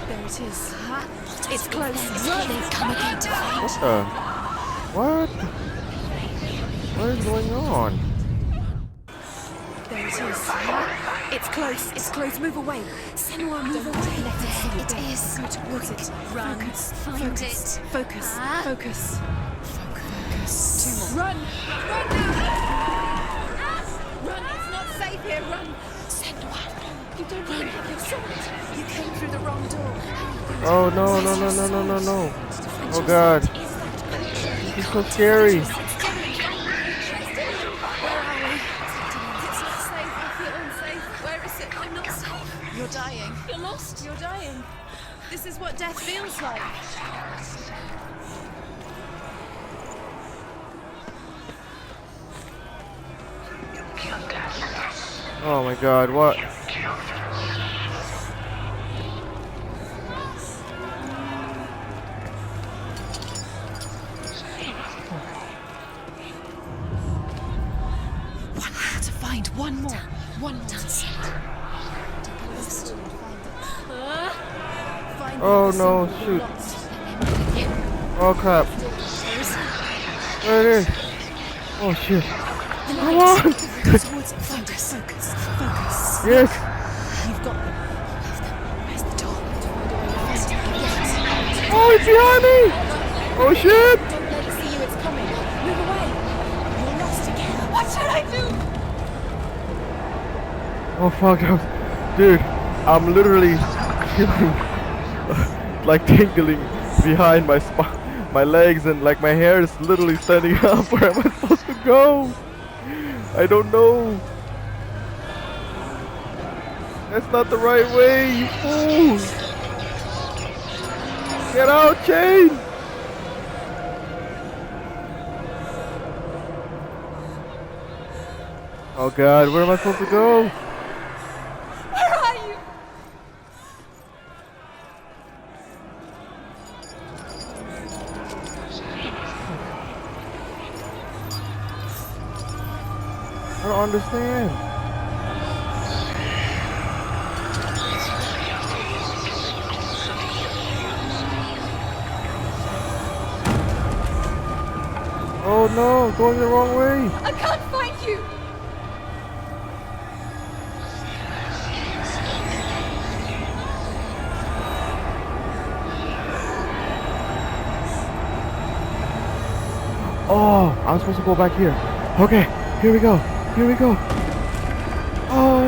There it is. It's close. They've come again to fight. What the? What? What is going on? It is. It's close. It's close. Move away. Senua, move away. Let it see it. It is. Go towards it. Run. Focus. Find Focus. it. Focus. Focus. Focus. Two more. Run! Run now! Run! It's not safe here. Run! Senua. You don't even have your sword. You came through the wrong door. Oh no, no, no, no, no, no, no. Oh god. This is so scary. Where are we? It's not safe. I feel unsafe. Where is it? I'm not safe. You're dying. You're lost. You're dying. This is what death feels like. Oh my god, what? To find one more. One more. Oh no, shoot. Oh crap. There it is. Oh shit. Come on! Focus. Focus. Focus. Yes! You've got them. Where's the door? Oh, it's behind me! Oh shit! Don't let it see you. It's coming. Move away. You're lost again. What should I do? Oh fuck, dude, I'm literally feeling like tingling behind my my legs, and like my hair is literally standing up. Where am I supposed to go? I don't know. That's not the right way, you fool! Get out, Chain! Oh god, where am I supposed to go? Where are you? I don't understand. Oh no, going the wrong way. I can't find you. Oh, I'm supposed to go back here. Okay, here we go. Here we go. Oh.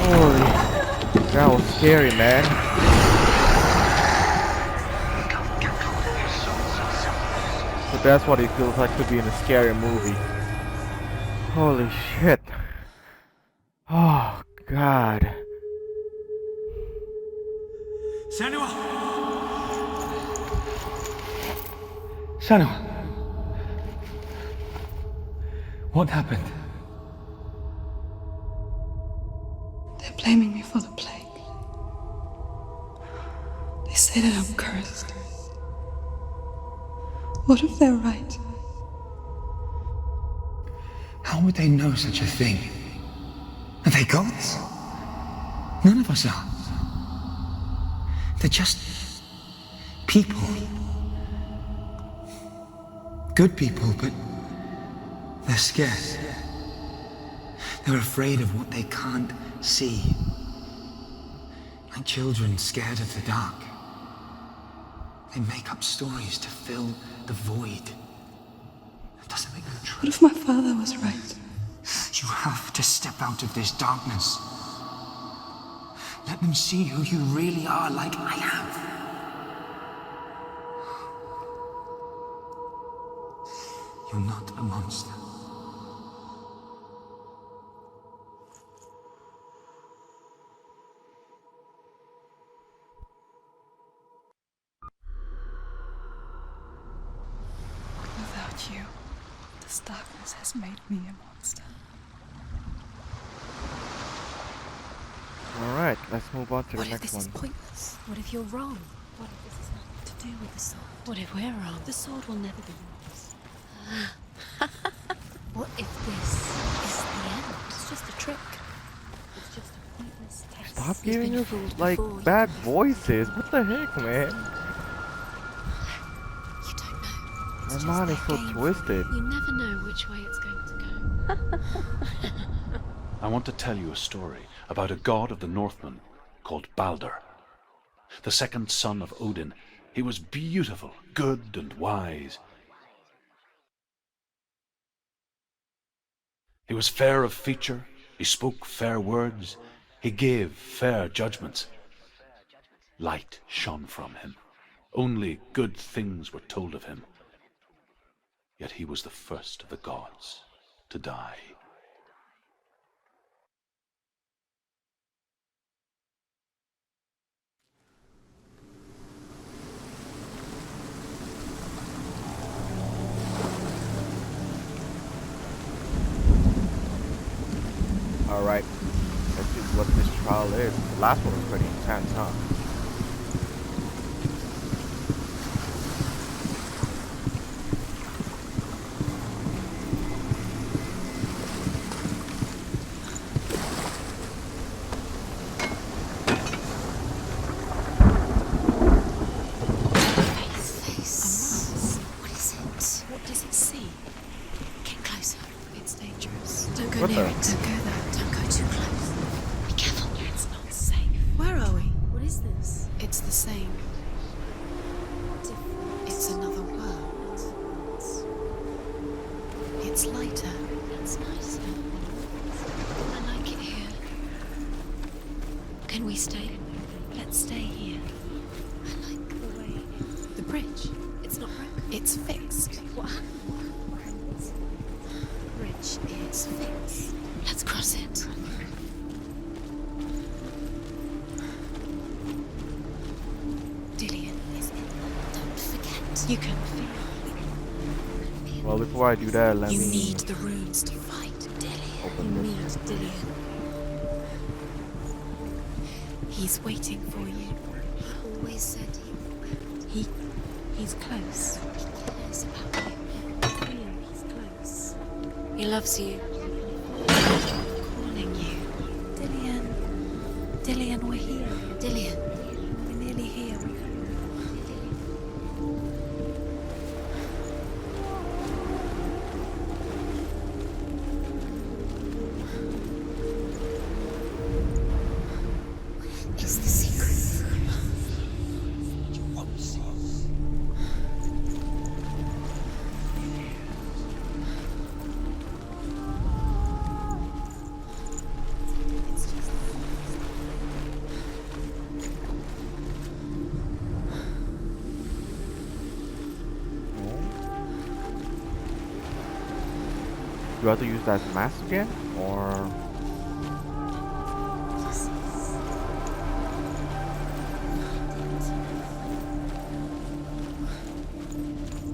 Holy, that was scary, man. So that's what it feels like to be in a scary movie. Holy shit. Oh, God. Senua! Senua! What happened? They're blaming me for the plague. They say that I'm cursed. What if they're right? How would they know such a thing? Are they gods? None of us are. They're just people. Good people, but they're scared. They're afraid of what they can't see. Like children scared of the dark. They make up stories to fill the void. That doesn't make them true. What if my father was right? You have to step out of this darkness. Let them see who you really are, like I have. You're not a monster. Without you, this darkness has made me a monster. Alright, let's move on to the What if next this one. is pointless? What if you're wrong? What if this has nothing to do with the sword? What if we're wrong? The sword will never be yours. What if this is the end? It's just a trick. It's just a pointless test. Stop You've giving been us fooled like before, you bad know. voices. What the heck, man? You don't know. It's My just mind is their so game for twisted. You never know which way it's going to go. I want to tell you a story about a god of the Northmen called Balder. The second son of Odin. He was beautiful, good, and wise. He was fair of feature, he spoke fair words, he gave fair judgments. Light shone from him. Only good things were told of him. Yet he was the first of the gods to die. Alright, let's see what this trial is. The last one was pretty intense, huh? Face. What is it? What does it see? Get closer. It's dangerous. Don't go What near the? it. Don't go there. Don't go too close. Be careful. It's not safe. Where are we? What is this? It's the same. It's another world. It's lighter. It's nicer. I like it here. Can we stay? Let's stay here. I like the way. The bridge. It's not broken. It's fixed. What happened? The bridge is fixed. Let's cross it. Dillion is in. Don't forget. You can feel. Well, before I do that, let You me need the runes to fight Dillion. open You this. need Dillion. He's waiting for you. He always said he's close. He cares about you. He's close. He loves you. Calling you. Dillion. Dillion, we're here. Dillion. We're nearly here. It's the secret. It's just Do I have to use that mask again? Or...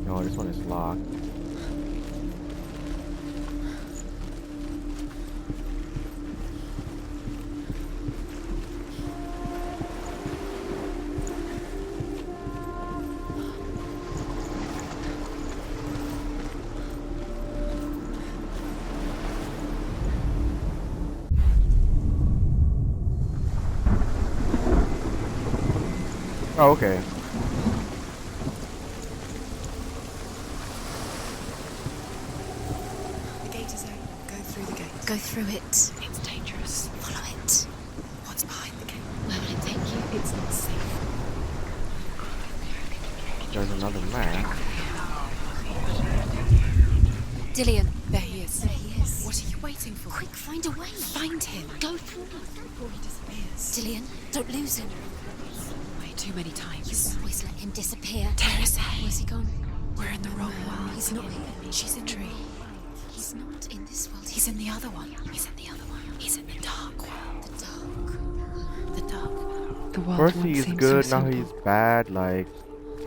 No, this one is locked. Oh, okay. The gate is open. Go through the gate. Go through it. It's dangerous. Follow it. What's behind the gate? Where will it take you? It's not safe. There's another map. Dillion. There he is. There he is. What are you waiting for? Quick, find a way. Find him. Go through before he disappears. Dillion, don't lose him. Way too many times. You always let him disappear. Terrace. Where's he gone? We're in the wrong world. He's not here. She's in the tree. He's not in this world. He's in the other one. He's in the other one. He's in the dark world. The dark. The dark. The world First once he's seemed good, so now simple. he's bad, like...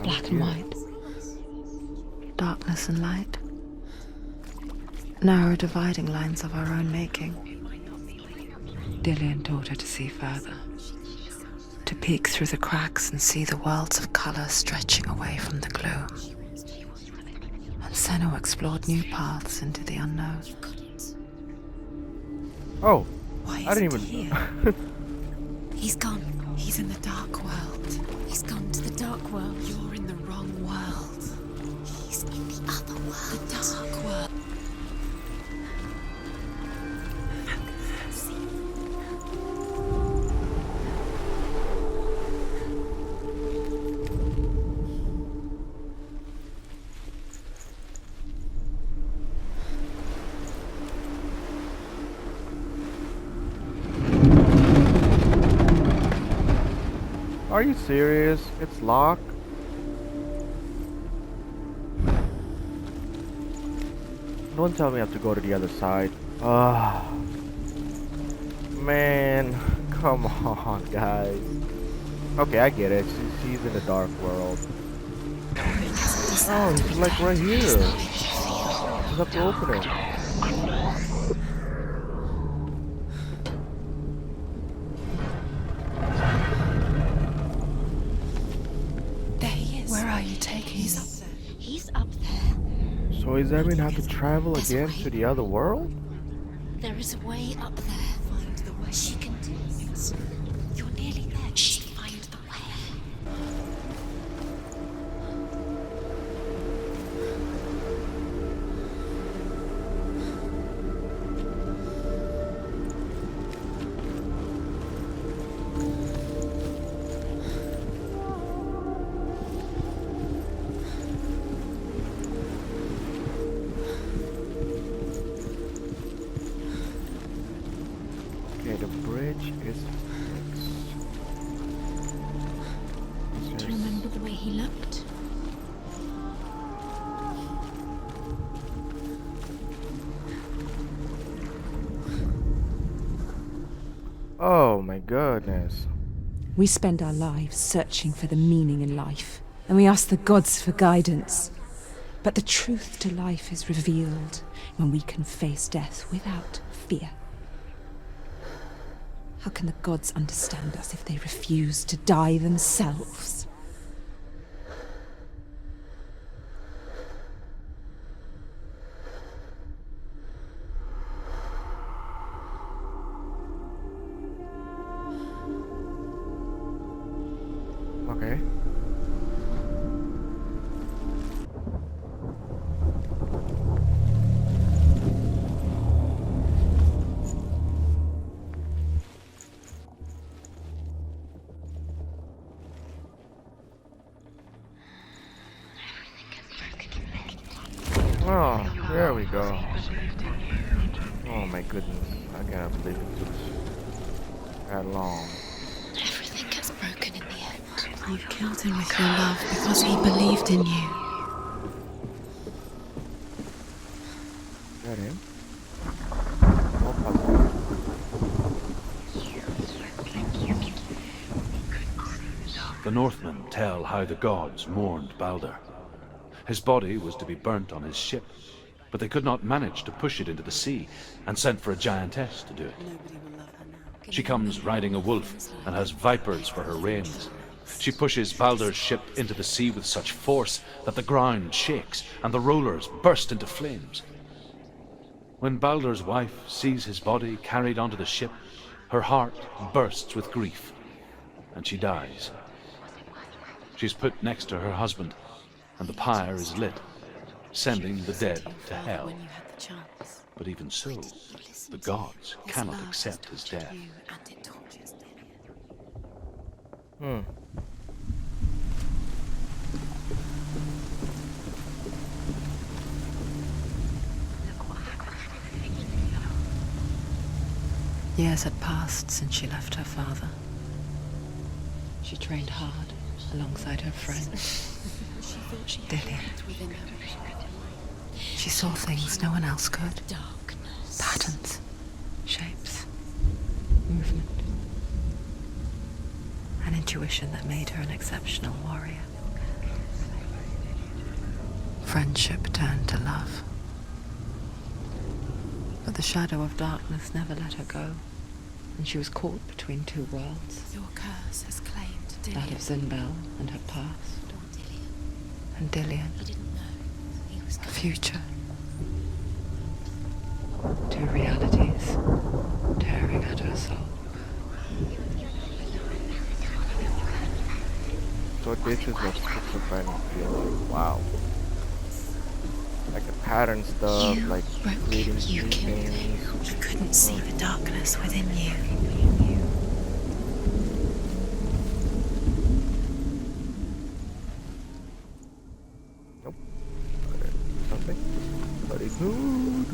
Black and white. Darkness and light. Narrow dividing lines of our own making. Dillion taught her to see further. To peek through the cracks and see the worlds of colour stretching away from the gloom. And Senua explored new paths into the unknown. Oh, Why I didn't isn't even... he here? He's gone. He's in the dark world. He's gone to the dark world. You're in the wrong world. He's in the other world. The dark world. Are you serious? It's locked? Don't tell me I have to go to the other side. Ah, man, come on, guys. Okay, I get it. She's in the dark world. Oh, it's like right here. Just have to open it. So is that mean I have to travel again to the other world? There is a way up there. Find the way. She can do it. You're nearly there. Just find the way. Okay, the bridge is fixed. Do you remember the way he looked? Oh my goodness. We spend our lives searching for the meaning in life, and we ask the gods for guidance. But the truth to life is revealed when we can face death without fear. How can the gods understand us if they refuse to die themselves? Okay. Oh, there we go. Oh my goodness, I can't believe it took that long. Everything gets broken in the end. You killed him with your love because he believed in you. Is that him? No puzzle. The Northmen tell how the gods mourned Baldur. His body was to be burnt on his ship, but they could not manage to push it into the sea, and sent for a giantess to do it. She comes riding a wolf, and has vipers for her reins. She pushes Baldur's ship into the sea with such force that the ground shakes, and the rollers burst into flames. When Baldur's wife sees his body carried onto the ship, her heart bursts with grief, and she dies. She's put next to her husband, and the pyre is lit, sending the dead to hell. But even so, the gods cannot accept his death. Years had passed since she left her father. She trained hard alongside her friend, 𝕮𝖆𝖓𝖉𝖆. She saw things no one else could. Patterns, shapes, movement. An intuition that made her an exceptional warrior. Friendship turned to love. But the shadow of darkness never let her go, and she was caught between two worlds. Your curse has claimed That of 𝕮𝖆𝖓𝖆 and her past, and 𝕮𝖆𝖓𝖆, her future. Two realities tearing at her soul. So ditches of schizophrenia feel like, wow. Like the pattern stuff, You like broke reading him, you killed him. things. You couldn't see the darkness within you. Nope. Something. Bloody good.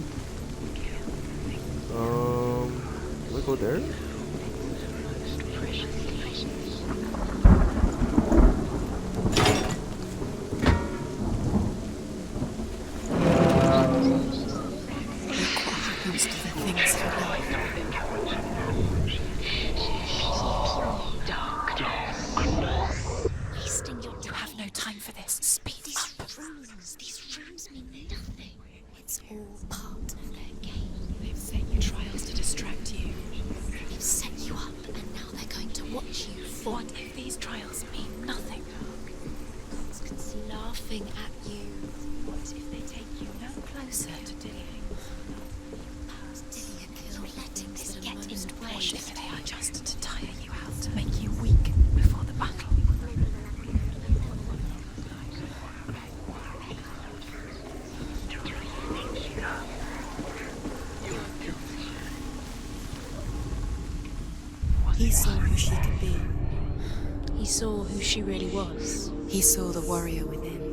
Can we go there? You have no time for this. Speed up. These runes mean nothing. It's all part of their game. They've set you trials to distract you. They've set you up, and now they're going to watch you. What if these trials mean nothing? It's laughing at you. What if they take you no closer to Dillian? You're letting this get in the way. What if they are just to tire you out, to make you weak before the battle? He saw who she could be. He saw who she really was. He saw the warrior within.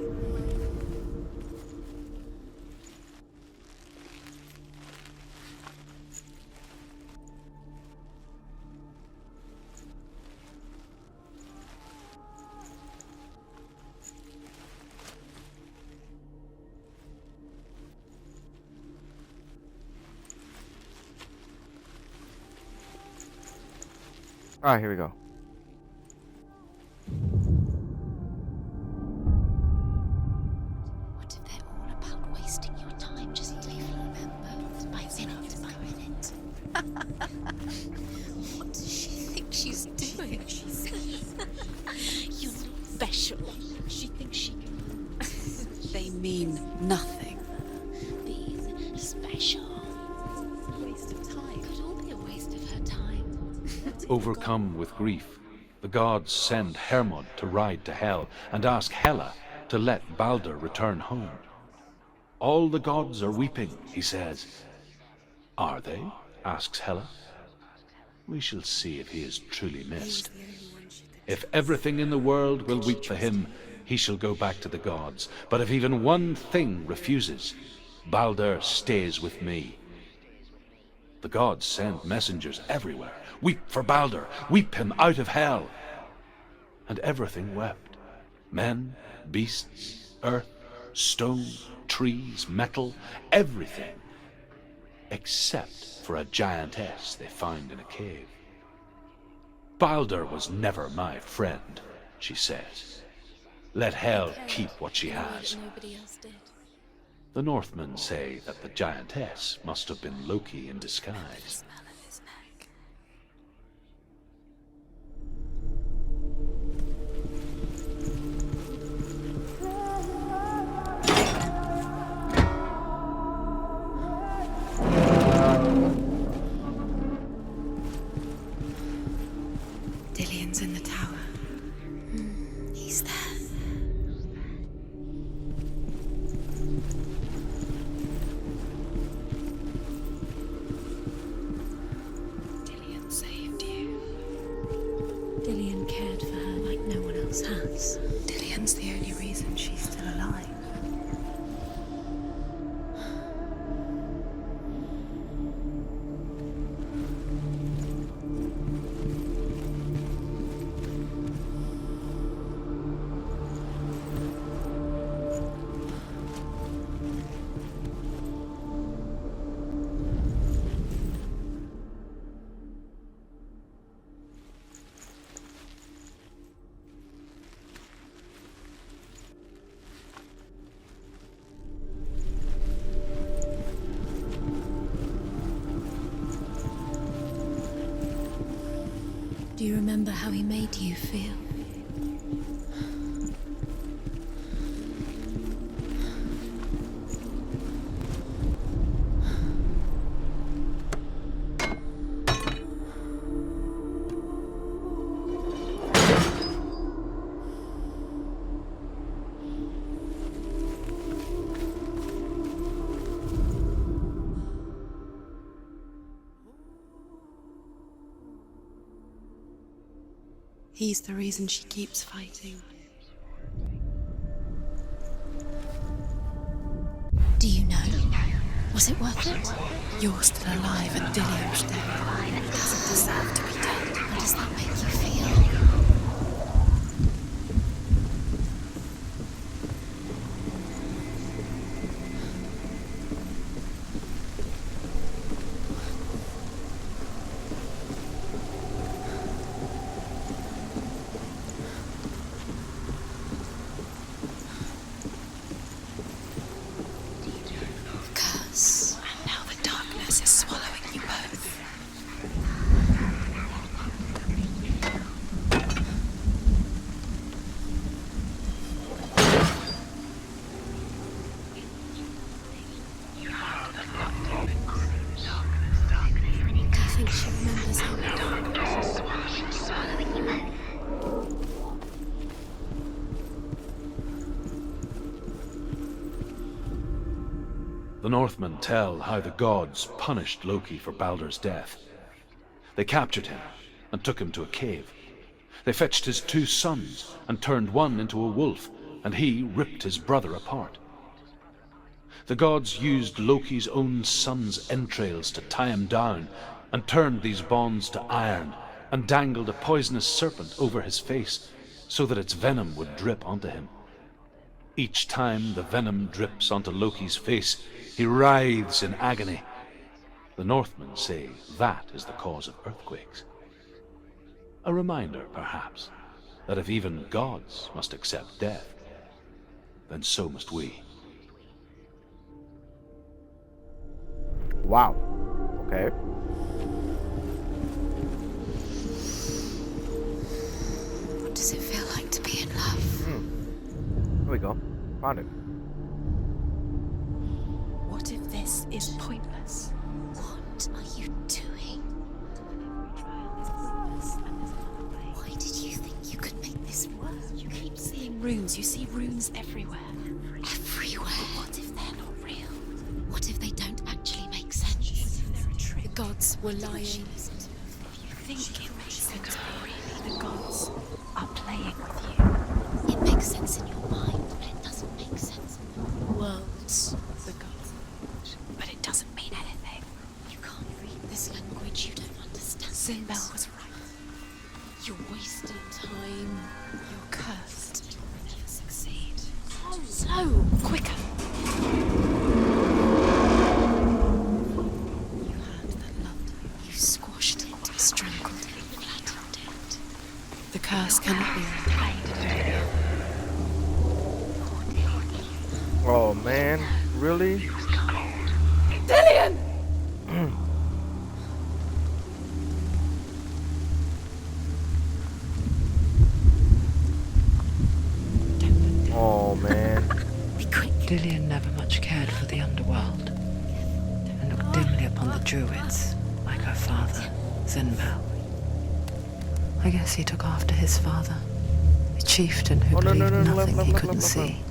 Ah, here we go. What if they're all about wasting your time? Just briefly remember, by minute by minute. What does she think she's doing? You're not special. She thinks she can. They mean nothing. Being special. Waste of time. Could all be a waste of her time. Overcome with grief, the gods send Hermod to ride to Hell and ask Hela to let Balder return home. All the gods are weeping, he says. Are they? Asks Hela. We shall see if he is truly missed. If everything in the world will weep for him, he shall go back to the gods. But if even one thing refuses, Balder stays with me. The gods send messengers everywhere. Weep for Balder, weep him out of Hell. And everything wept. Men, beasts, earth, stone, trees, metal, everything. Except for a giantess they found in a cave. Balder was never my friend, she says. Let Hel keep what she has. Nobody else did. The Northmen say that the giantess must have been Loki in disguise. Dillian's in the tower. He's there. Dillian saved you. Dillian cared for her like no one else has. Dillian's the only reason she's still alive. Do you remember how he made you feel? He's the reason she keeps fighting. Do you know? Was it worth it? You're still alive and 𝕻𝖆𝖓𝖉𝖆 doesn't deserve to be dead. How does that make you feel? And now the darkness is swallowing you both. Do you think she remembers how the darkness is swallowing you both? The Northmen tell how the gods punished Loki for Baldur's death. They captured him and took him to a cave. They fetched his 2 sons and turned one into a wolf, and he ripped his brother apart. The gods used Loki's own son's entrails to tie him down and turned these bonds to iron and dangled a poisonous serpent over his face so that its venom would drip onto him. Each time the venom drips onto Loki's face, he writhes in agony. The Northmen say that is the cause of earthquakes. A reminder, perhaps, that if even gods must accept death, then so must we. Wow. Okay. What does it feel like to be in love? Here we go. Found it. What if this is pointless? What are you doing? Why did you think you could make this work? You keep seeing runes. You see runes everywhere. Everywhere? What if they're not real? What if they don't actually make sense? What if they're a trick? The gods were lying. If you think it makes sense, really, the gods are playing with you. It makes sense in your mind, but it doesn't make sense in the world. The gods. But it doesn't mean anything. You can't read this language, you don't understand. 𝕻𝖆𝖓𝖉 was right. You're wasting time. You're cursed. You'll never succeed. So, quicker. You had that loved you. You squashed it, strangled it, flattened it. The curse cannot be replayed. Oh man, really? Dillion! Oh man. Be quick. 𝕻𝖆𝖓 never much cared for the underworld, and looked dimly upon the druids, like her father, 𝕻𝖆𝖓𝖉𝖆. I guess he took after his father, a chieftain who believed nothing he couldn't see,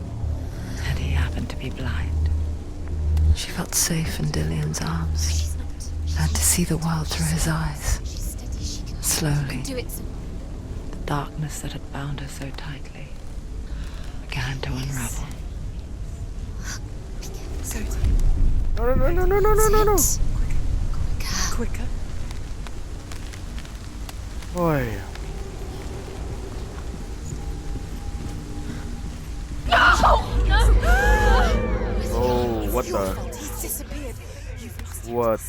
and he happened to be blind. She felt safe in 𝕻𝖆𝖓's arms, learned to see the world through his eyes. Slowly, the darkness that had bound her so tightly began to unravel. No. Quicker. Boy. Oh, what the? He's disappeared. What?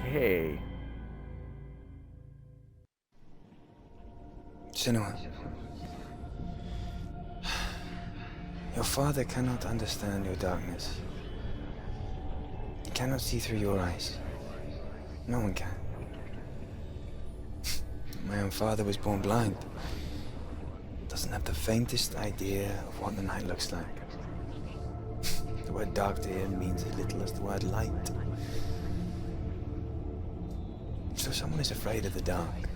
Hey. Senua, your father cannot understand your darkness. He cannot see through your eyes. No one can. My own father was born blind. Doesn't have the faintest idea of what the night looks like. The word dark to him means as little as the word light. So someone is afraid of the dark.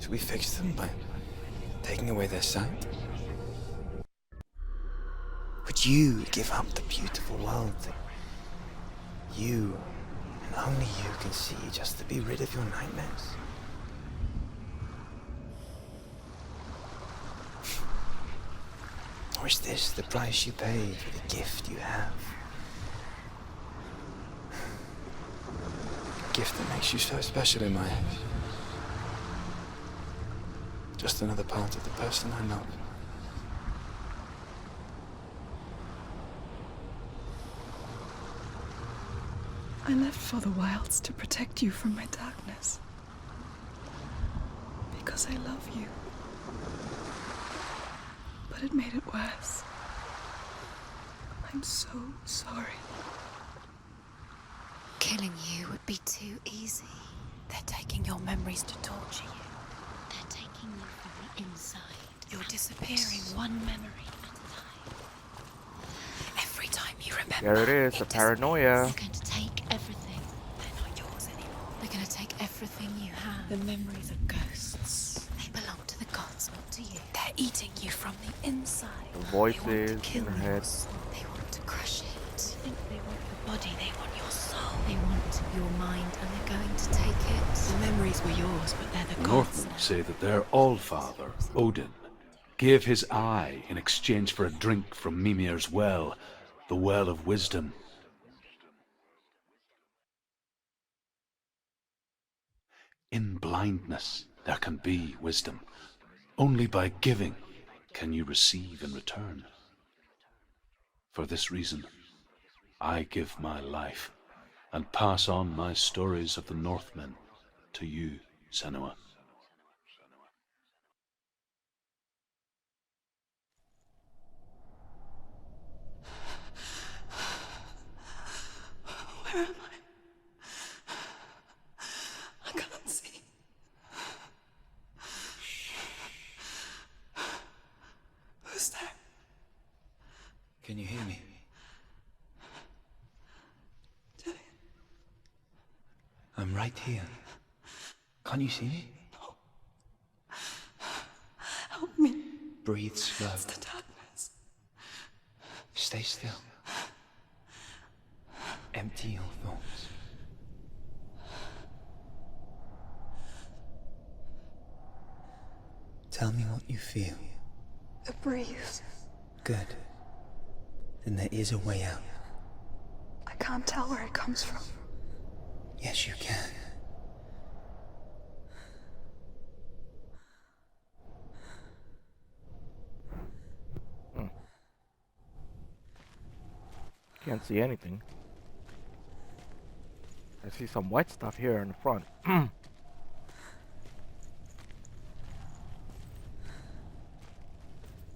Should we fix them by taking away their sight? Would you give up the beautiful world that you And only you can see just to be rid of your nightmares. Or is this the price you pay for the gift you have? A gift that makes you so special in my eyes. Just another part of the person I love. I left for the wilds to protect you from my darkness. Because I love you. But it made it worse. I'm so sorry. Killing you would be too easy. They're taking your memories to torture you. They're taking you from the inside. You're disappearing one memory at a time. Every time you remember, There it is, the paranoia. they're going to take everything. They're not yours anymore. They're going to take everything you have. The memories are ghosts. They belong to the gods, not to you. They're eating you from the inside. The They voices want to kill in her your head. soul. They want to crush it. They want your body. They want your soul. They want your mind, and they're going to take it. The memories were yours, but they're the The gods Northmen now. say that their Allfather, Odin, gave his eye in exchange for a drink from Mimir's well, the Well of Wisdom. In blindness there can be wisdom. Only by giving can you receive in return. For this reason, I give my life and pass on my stories of the Northmen to you, Senua. Where am I? I can't see. Who's there? Can you hear me? I'm right here. Can't you see me? Help me. Breathe slow. It's the darkness. Stay still. Empty your thoughts. Tell me what you feel. A breeze. Good. Then there is a way out. I can't tell where it comes from. Yes, you can. Can't see anything. I see some white stuff here in the front.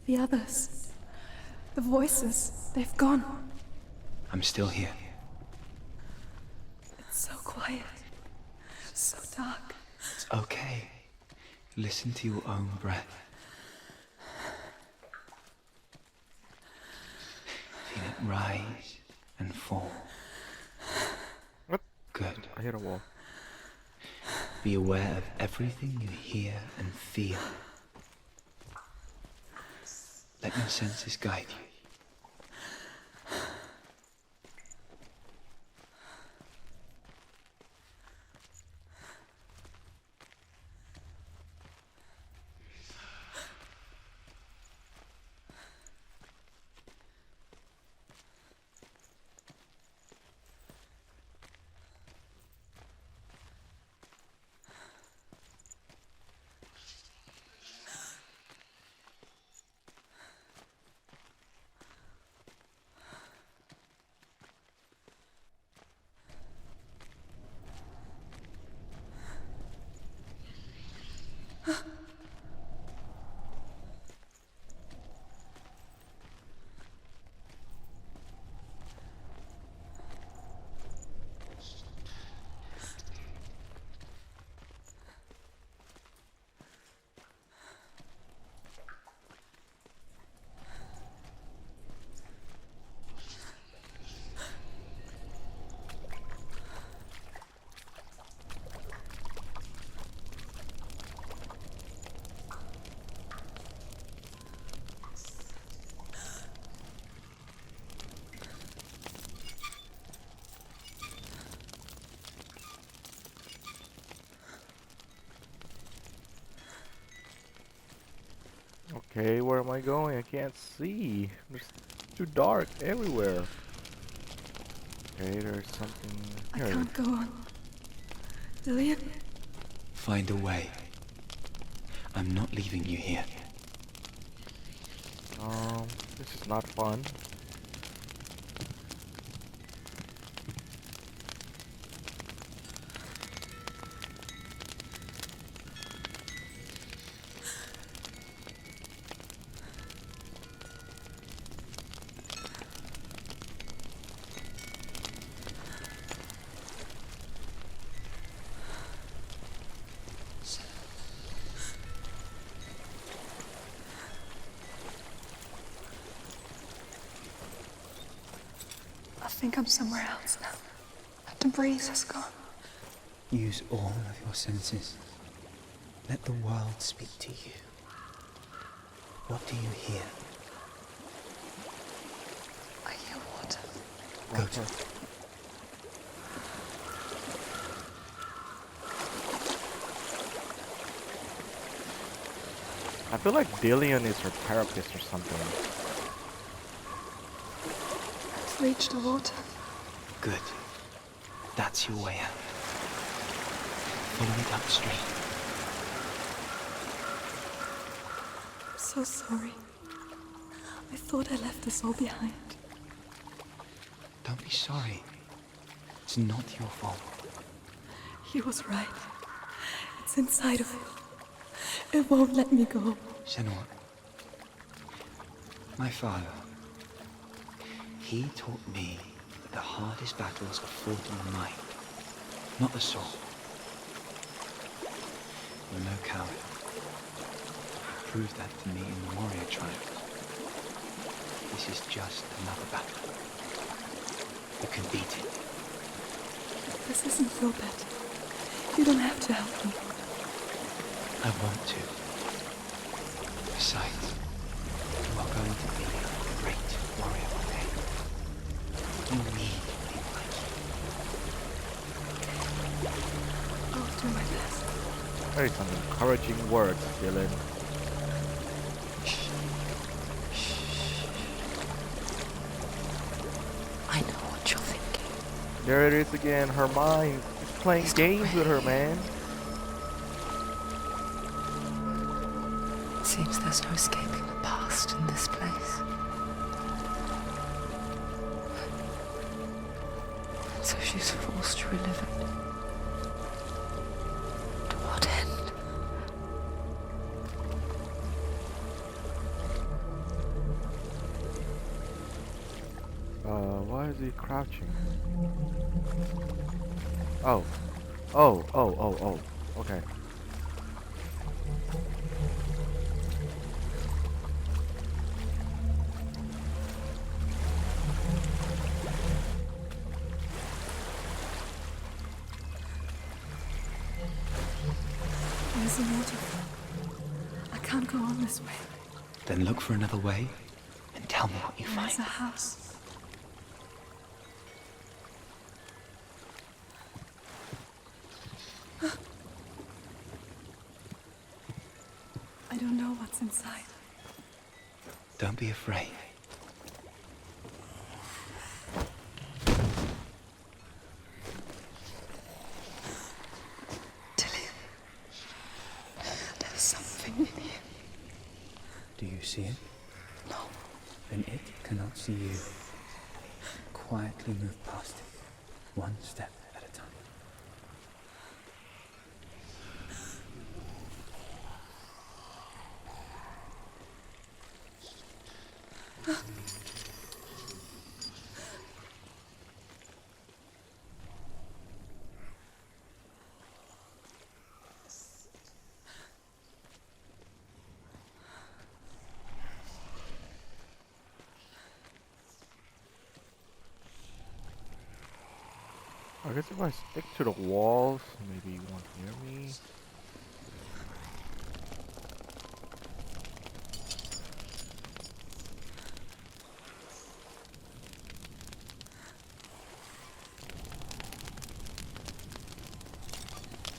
The others. The voices. They've gone. I'm still here. It's so quiet. So dark. It's okay. Listen to your own breath. Feel it rise and fall. What? Good. I hit a wall. Be aware of everything you hear and feel. Let your senses guide you. Okay, where am I going? I can't see. It's too dark everywhere. Okay, there's something. I Here. can't go on. Dillian? Find a way. I'm not leaving you here. This is not fun. I think I'm somewhere else now. 𝕻𝖆𝖓𝖉𝖆 has gone. Use all of your senses. Let the world speak to you. What do you hear? I hear water. Go to it. I feel like Dillian is her therapist or something. I've reached the water. Good. That's your way out. Follow it upstream. I'm so sorry. I thought I left us all behind. Don't be sorry. It's not your fault. He was right. It's inside of it. It won't let me go. Senua. My father. He taught me that the hardest battles are fought in the mind, not the soul. You're no coward. Prove that to me in the warrior trials. This is just another battle. You can beat it. This isn't your battle. You don't have to help me. I want to. Besides, you are going to be a great warrior one day. You need people like you. I'll do my best. Very some encouraging words, Dylan. I know what you're thinking. There it is again, her mind. She's playing games with her, man. Seems there's no escaping the past in this place. So she's forced to relive it. To what end? Why is he crouching? Oh. Oh. Okay. There's a waterfall. I can't go on this way. Then look for another way and tell me what you There's find. a house. I don't know what's inside. Don't be afraid. Dillian, there's something in here. Do you see it? No. Then it cannot see you. Quietly move past it, one step at a time. I guess if I stick to the walls, maybe you won't hear me.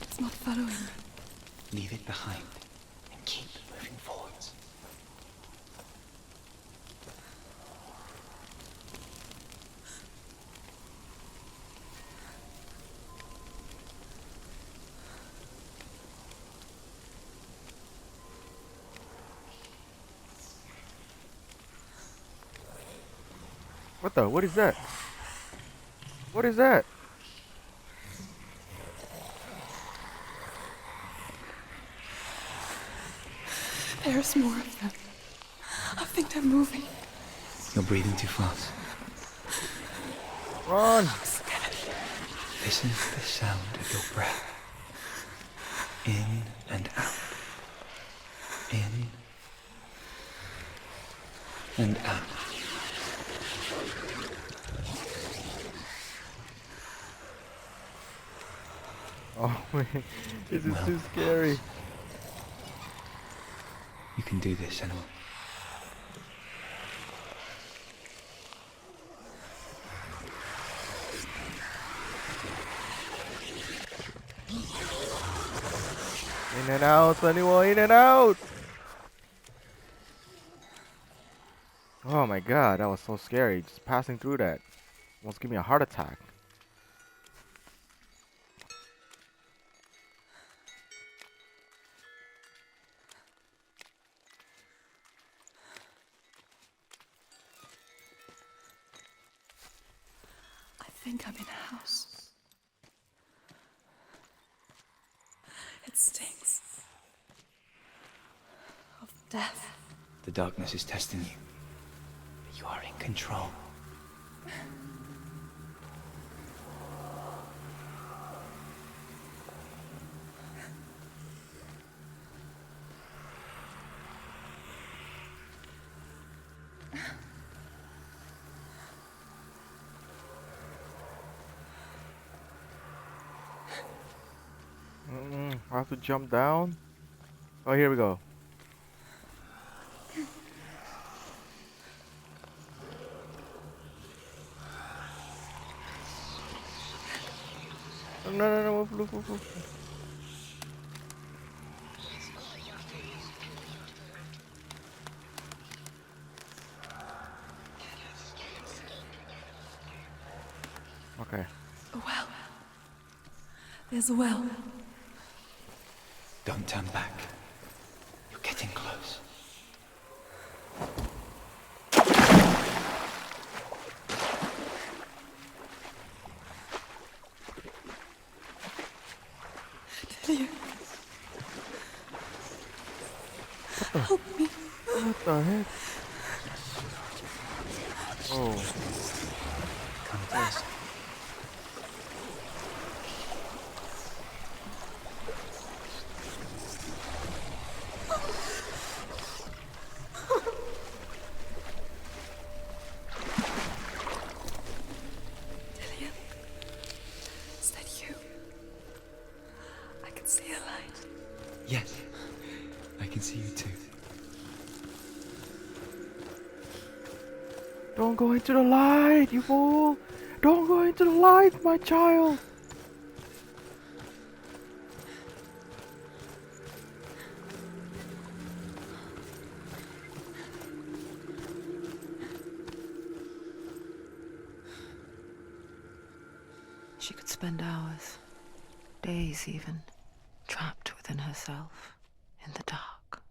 It's not following me. Leave it behind and keep moving forwards. What the? What is that? What is that? There's more of them. I think they're moving. You're breathing too fast. Run! Listen to the sound of your breath. In and out. In and out. Oh man, this is too scary. You can do this, Senua. In and out, Senua, in and out! Oh my god, that was so scary. Just passing through that. Almost give me a heart attack. I think I'm in a house. It stinks of death. The darkness is testing you. But you are in control. I have to jump down. Oh, here we go. No, move. Okay. A well. There's a well. Don't turn back. You're getting close. Delia. Help me. What the heck? Oh. Come close. Delia. Is that you? I can see a light. Yes. I can see you too. Don't go into the light, you fool! Don't go into the light, my child! She could spend hours, days even, trapped within herself, in the dark.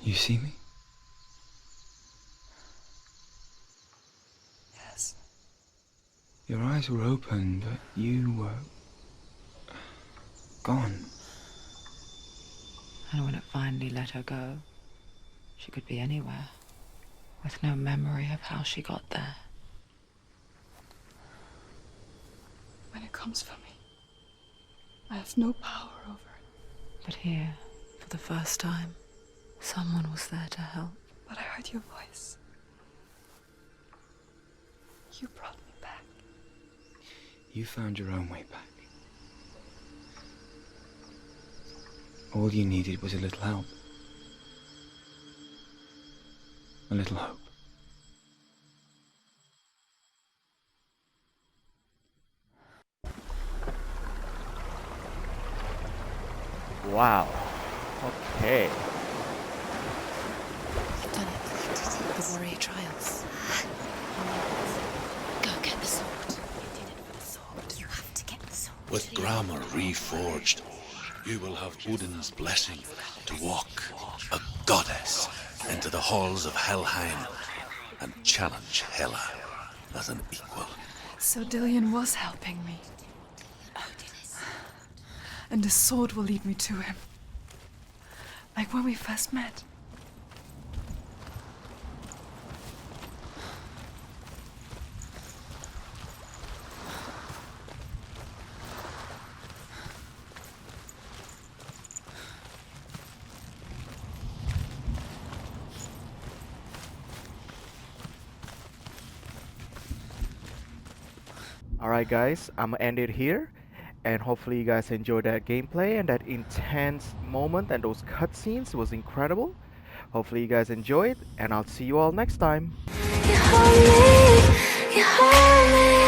You see me? Yes. Your eyes were open, but you were gone. And when it finally let her go, she could be anywhere, with no memory of how she got there. When it comes for me, I have no power over it. But here, for the first time, someone was there to help. But I heard your voice. You brought me back. You found your own way back. All you needed was a little help. A little hope. Wow. Okay. You've done it. The warrior trials. Go get the sword. You did it for the sword. You have to get the sword. With 𝕻𝖆𝖓𝖉𝖆 reforged, you will have Odin's blessing to walk a goddess into the halls of Helheim and challenge Hela as an equal. So Dillion was helping me. And the sword will lead me to him. Like when we first met. Alright guys, I'm gonna end it here, and hopefully you guys enjoyed that gameplay and that intense moment, and those cutscenes was incredible. Hopefully you guys enjoyed, and I'll see you all next time. You hold me,